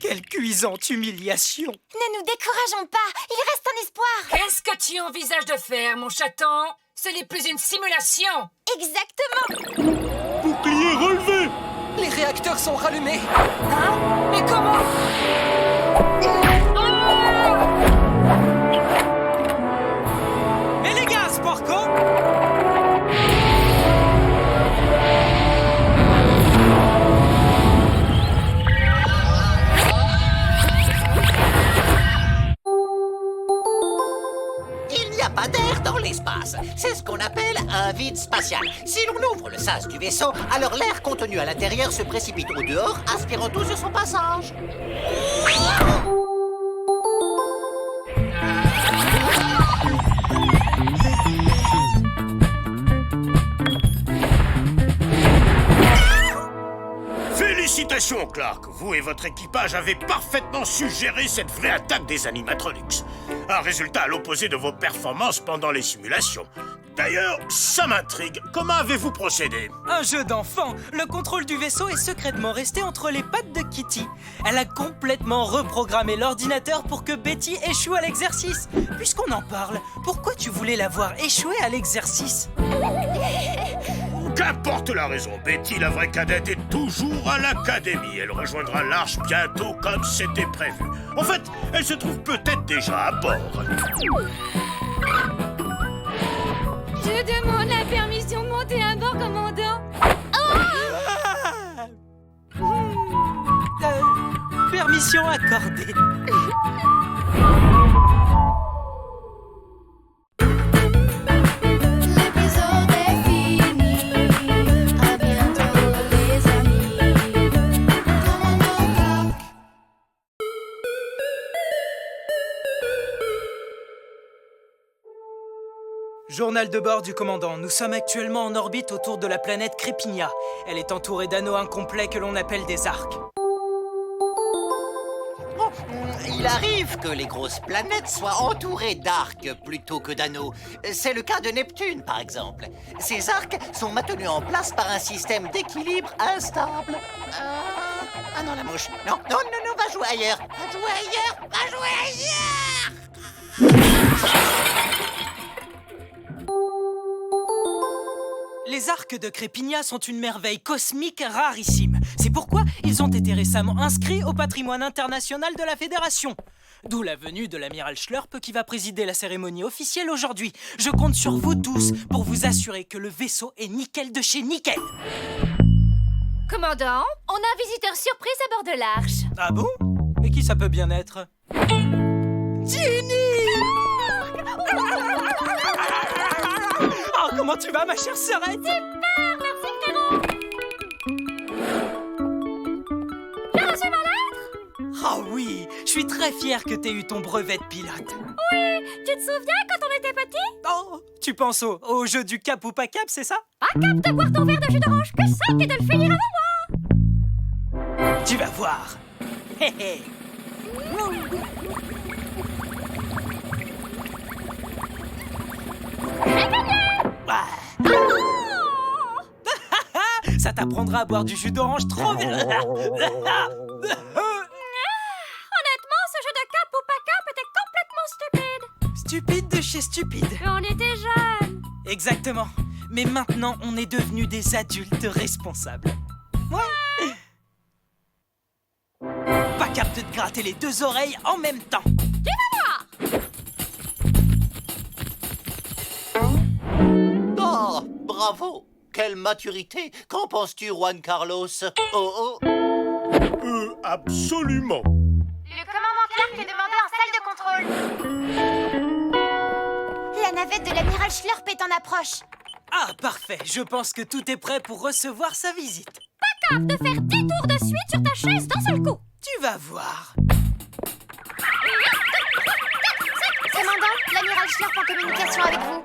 Quelle cuisante humiliation. Ne nous décourageons pas, il reste un espoir. Qu'est-ce que tu envisages de faire, mon chaton? Ce n'est plus une simulation. Exactement. Bouclier relevé. Les réacteurs sont rallumés. Hein? Mais comment? Mais les gaz, Porco! Il n'y a pas d'air dans l'espace. C'est ce qu'on appelle un vide spatial. Si l'on ouvre le sas du vaisseau, alors l'air contenu à l'intérieur se précipite au dehors, aspirant tout sur son passage. Félicitations, Clark. Vous et votre équipage avez parfaitement su gérer cette vraie attaque des animatronics. Un résultat à l'opposé de vos performances pendant les simulations. D'ailleurs, ça m'intrigue. Comment avez-vous procédé? Un jeu d'enfant. Le contrôle du vaisseau est secrètement resté entre les pattes de Kitty. Elle a complètement reprogrammé l'ordinateur pour que Betty échoue à l'exercice. Puisqu'on en parle, pourquoi tu voulais la voir échouer à l'exercice? Qu'importe la raison, Betty, la vraie cadette, est toujours à l'académie. Elle rejoindra l'Arche bientôt comme c'était prévu. En fait, elle se trouve peut-être déjà à bord. Je demande la permission de monter à bord, commandant. Permission accordée. Journal de bord du commandant. Nous sommes actuellement en orbite autour de la planète Crépinia. Elle est entourée d'anneaux incomplets que l'on appelle des arcs. Il Il arrive que les grosses planètes soient entourées d'arcs plutôt que d'anneaux. C'est le cas de Neptune, par exemple. Ces arcs sont maintenus en place par un système d'équilibre instable. Ah non, la mouche. Non, va jouer ailleurs. Va jouer ailleurs. Les arcs de Crépigna sont une merveille cosmique rarissime. C'est pourquoi ils ont été récemment inscrits au patrimoine international de la Fédération. D'où la venue de l'amiral Schlurp qui va présider la cérémonie officielle aujourd'hui. Je compte sur vous tous pour vous assurer que le vaisseau est nickel de chez nickel. Commandant, on a un visiteur surprise à bord de l'Arche. Ah bon? Mais qui ça peut bien être? Ginny! Oh, comment tu vas, ma chère sœurette? Super, merci frérot. T'as reçu ma lettre? Oh oui, je suis très fier que t'aies eu ton brevet de pilote. Oui, tu te souviens quand on était petits? Oh, tu penses au jeu du cap ou pas cap, c'est ça? Pas cap de boire ton verre de jus d'orange que 5 et de le finir avant moi. Tu vas voir. Hé hé. Ça t'apprendra à boire du jus d'orange trop bien. Honnêtement, ce jeu de cap ou pas cap était complètement stupide. Stupide de chez stupide. Mais on était jeunes. Exactement. Mais maintenant, on est devenus des adultes responsables. Ouais. Pas cap de te gratter les deux oreilles en même temps. Tu vas Oh, voir. bravo. Quelle maturité. Qu'en penses-tu, Juan Carlos? Oh. Absolument. Le commandant Clark est demandé en salle de contrôle. La navette de l'amiral Schlurp est en approche. Ah, parfait. Je pense que tout est prêt pour recevoir sa visite. Pas cap de faire 10 tours de suite sur ta chaise d'un seul coup. Tu vas voir. Commandant, l'amiral Schlurp en communication avec vous.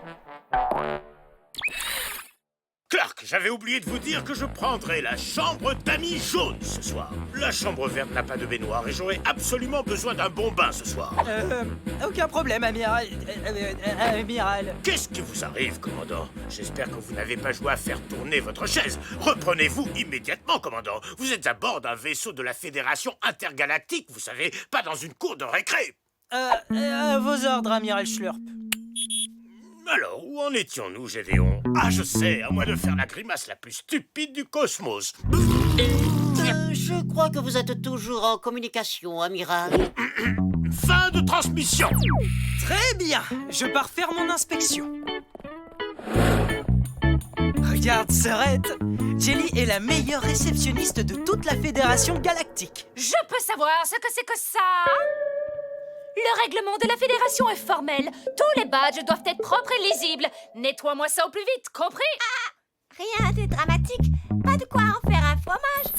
Clark, j'avais oublié de vous dire que je prendrais la chambre d'amis jaune ce soir. La chambre verte n'a pas de baignoire et j'aurai absolument besoin d'un bon bain ce soir. Aucun problème, amiral. Amiral. Qu'est-ce qui vous arrive, commandant? J'espère que vous n'avez pas joué à faire tourner votre chaise. Reprenez-vous immédiatement, commandant. Vous êtes à bord d'un vaisseau de la Fédération intergalactique, vous savez, pas dans une cour de récré. Vos ordres, amiral Schlurp. Alors, où en étions-nous, Gédéon? Ah, je sais, à moins de faire la grimace la plus stupide du cosmos. Je crois que vous êtes toujours en communication, amiral. Fin de transmission. Très bien, je pars faire mon inspection. Regarde, sœurette, Jelly est la meilleure réceptionniste de toute la Fédération galactique. Je peux savoir ce que c'est que ça? Le règlement de la Fédération est formel. Tous les badges doivent être propres et lisibles. Nettoie-moi ça au plus vite, compris? Rien de dramatique. Pas de quoi en faire un fromage.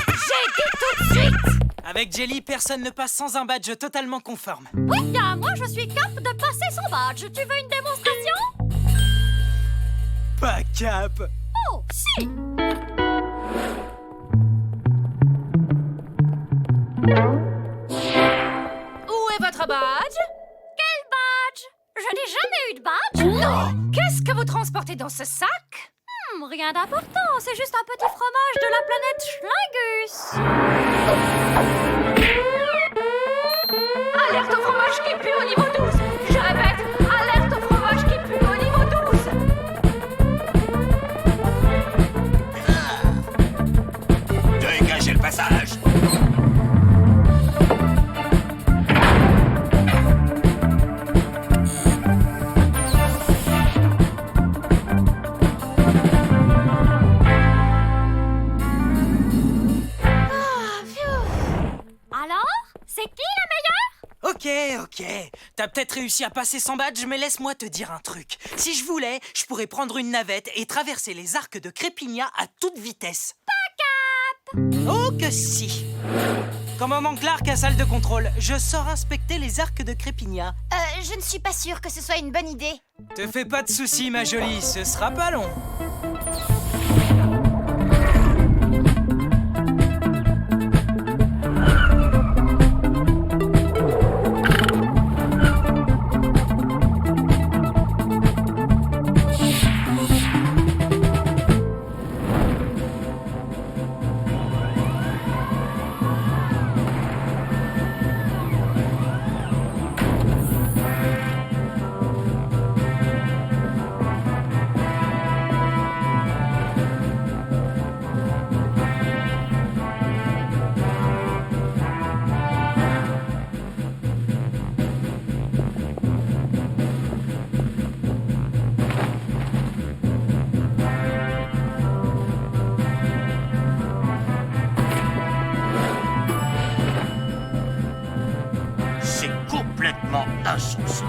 J'ai dit tout de suite. Avec Jelly, personne ne passe sans un badge totalement conforme. Oui, bien, moi je suis cap de passer son badge. Tu veux une démonstration? Pas cap. Oh, si. Où est votre badge? Quel badge? Je n'ai jamais eu de badge. Non. Qu'est-ce que vous transportez dans ce sac? Rien d'important, c'est juste un petit fromage de la planète Schlingus. Alerte au fromage qui pue au niveau 12. Je répète, alerte au fromage qui pue au niveau 12. Dégagez le passage. Ok. T'as peut-être réussi à passer sans badge, mais laisse-moi te dire un truc. Si je voulais, je pourrais prendre une navette et traverser les arcs de Crépigna à toute vitesse. Pas cap! Oh que si! Commandant Clark à salle de contrôle, je sors inspecter les arcs de Crépigna. Je ne suis pas sûre que ce soit une bonne idée. Te fais pas de soucis, ma jolie, ce sera pas long. complètement insensé.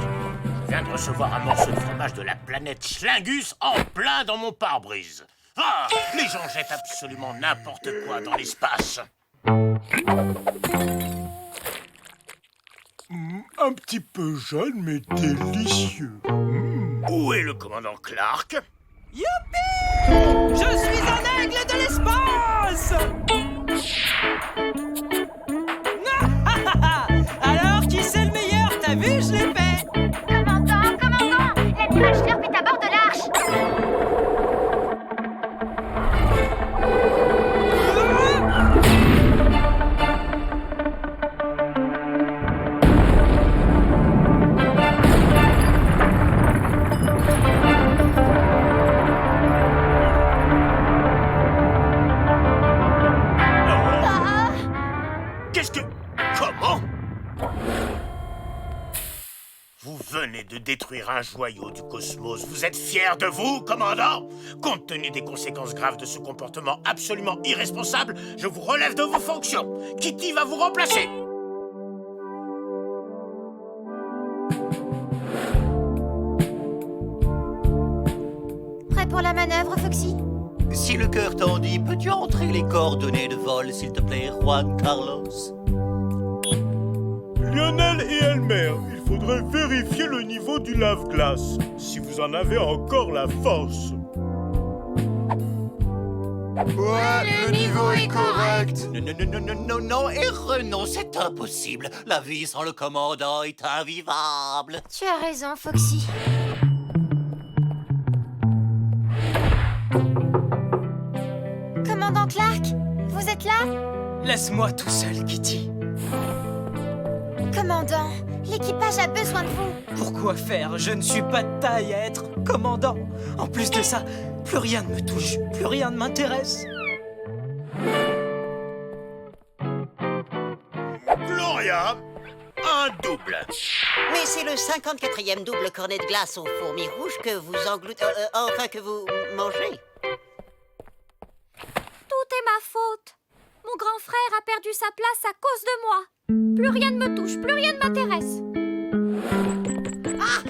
Je viens de recevoir un morceau de fromage de la planète Schlingus en plein dans mon pare-brise. Ah, les gens jettent absolument n'importe quoi dans l'espace. Un petit peu jeune, mais délicieux. Où est le commandant Clark? Youpi! Je suis un aigle de l'espace! Alors, qui c'est le meilleur? T'as vu, je l'ai fait! Commandant, l'amiral Schlurp est à bord de l'arche. Vous venez de détruire un joyau du cosmos. Vous êtes fier de vous, commandant? Compte tenu des conséquences graves de ce comportement absolument irresponsable, je vous relève de vos fonctions. Kitty va vous remplacer. Prêt pour la manœuvre, Foxy? Si le cœur t'en dit, peux-tu entrer les coordonnées de vol, s'il te plaît, Juan Carlos? Lionel et Elmer, il faudrait vérifier le niveau du lave-glace, si vous en avez encore la force. Ouais, le niveau est correct. Non, et Renan, c'est impossible. La vie sans le commandant est invivable. Tu as raison, Foxy. Commandant Clark, vous êtes là? Laisse-moi tout seul, Kitty. Commandant, l'équipage a besoin de vous. Pourquoi faire? Je ne suis pas de taille à être commandant. En plus de ça, plus rien ne me touche, plus rien ne m'intéresse. Gloria, un double. Mais c'est le 54e double cornet de glace aux fourmis rouges que vous engloutez... enfin, que vous mangez. Tout est ma faute. Mon grand frère a perdu sa place à cause de moi. Plus rien ne me touche, plus rien ne m'intéresse.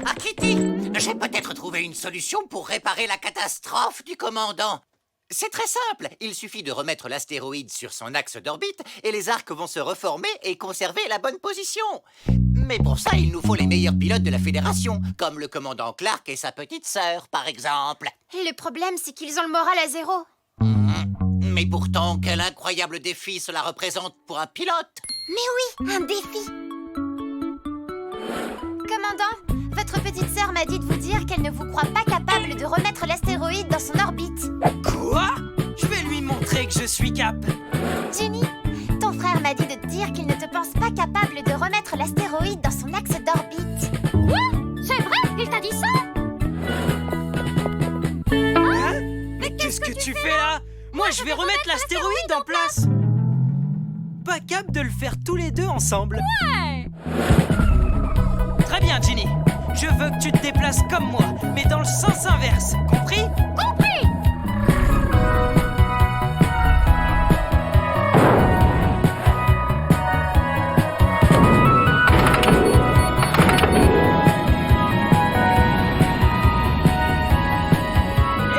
Ah, Kitty, j'ai peut-être trouvé une solution pour réparer la catastrophe du commandant. C'est très simple, il suffit de remettre l'astéroïde sur son axe d'orbite et les arcs vont se reformer et conserver la bonne position. Mais pour ça, il nous faut les meilleurs pilotes de la Fédération, comme le commandant Clark et sa petite sœur, par exemple. Le problème, c'est qu'ils ont le moral à zéro. Mais pourtant, quel incroyable défi cela représente pour un pilote. Mais oui, un défi. Commandant, votre petite sœur m'a dit de vous dire qu'elle ne vous croit pas capable de remettre l'astéroïde dans son orbite. Quoi? Je vais lui montrer que je suis cap. Jenny, ton frère m'a dit de te dire qu'il ne te pense pas capable de remettre l'astéroïde dans son axe d'orbite. Quoi? C'est vrai? Il t'a dit ça? Hein? Mais qu'est-ce que tu fais là? Moi, je vais remettre l'astéroïde en place. Pas cap de le faire tous les deux ensemble. Ouais. Très bien, Ginny. Je veux que tu te déplaces comme moi, mais dans le sens inverse. Compris? Compris.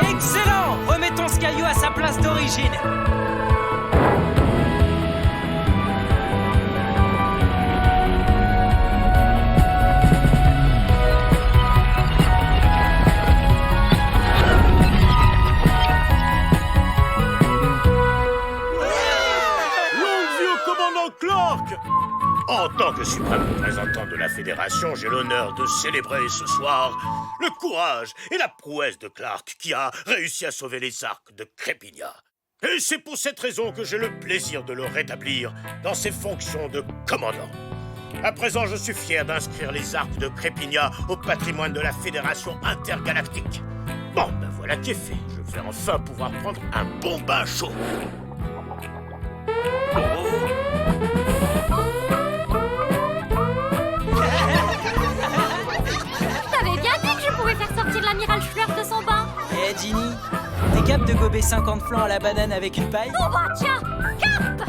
Excellent! Remettons ce caillou à sa place d'origine. En tant que suprême représentant de la Fédération, j'ai l'honneur de célébrer ce soir le courage et la prouesse de Clark qui a réussi à sauver les arcs de Crépigna. Et c'est pour cette raison que j'ai le plaisir de le rétablir dans ses fonctions de commandant. À présent, je suis fier d'inscrire les arcs de Crépigna au patrimoine de la Fédération intergalactique. Bon, ben voilà qui est fait. Je vais enfin pouvoir prendre un bon bain chaud. T'avais bien dit que je pouvais faire sortir l'amiral Schlurp de son bain. Eh, Ginny, t'es capable de gober 50 flancs à la banane avec une paille? Oh bah tiens, cap.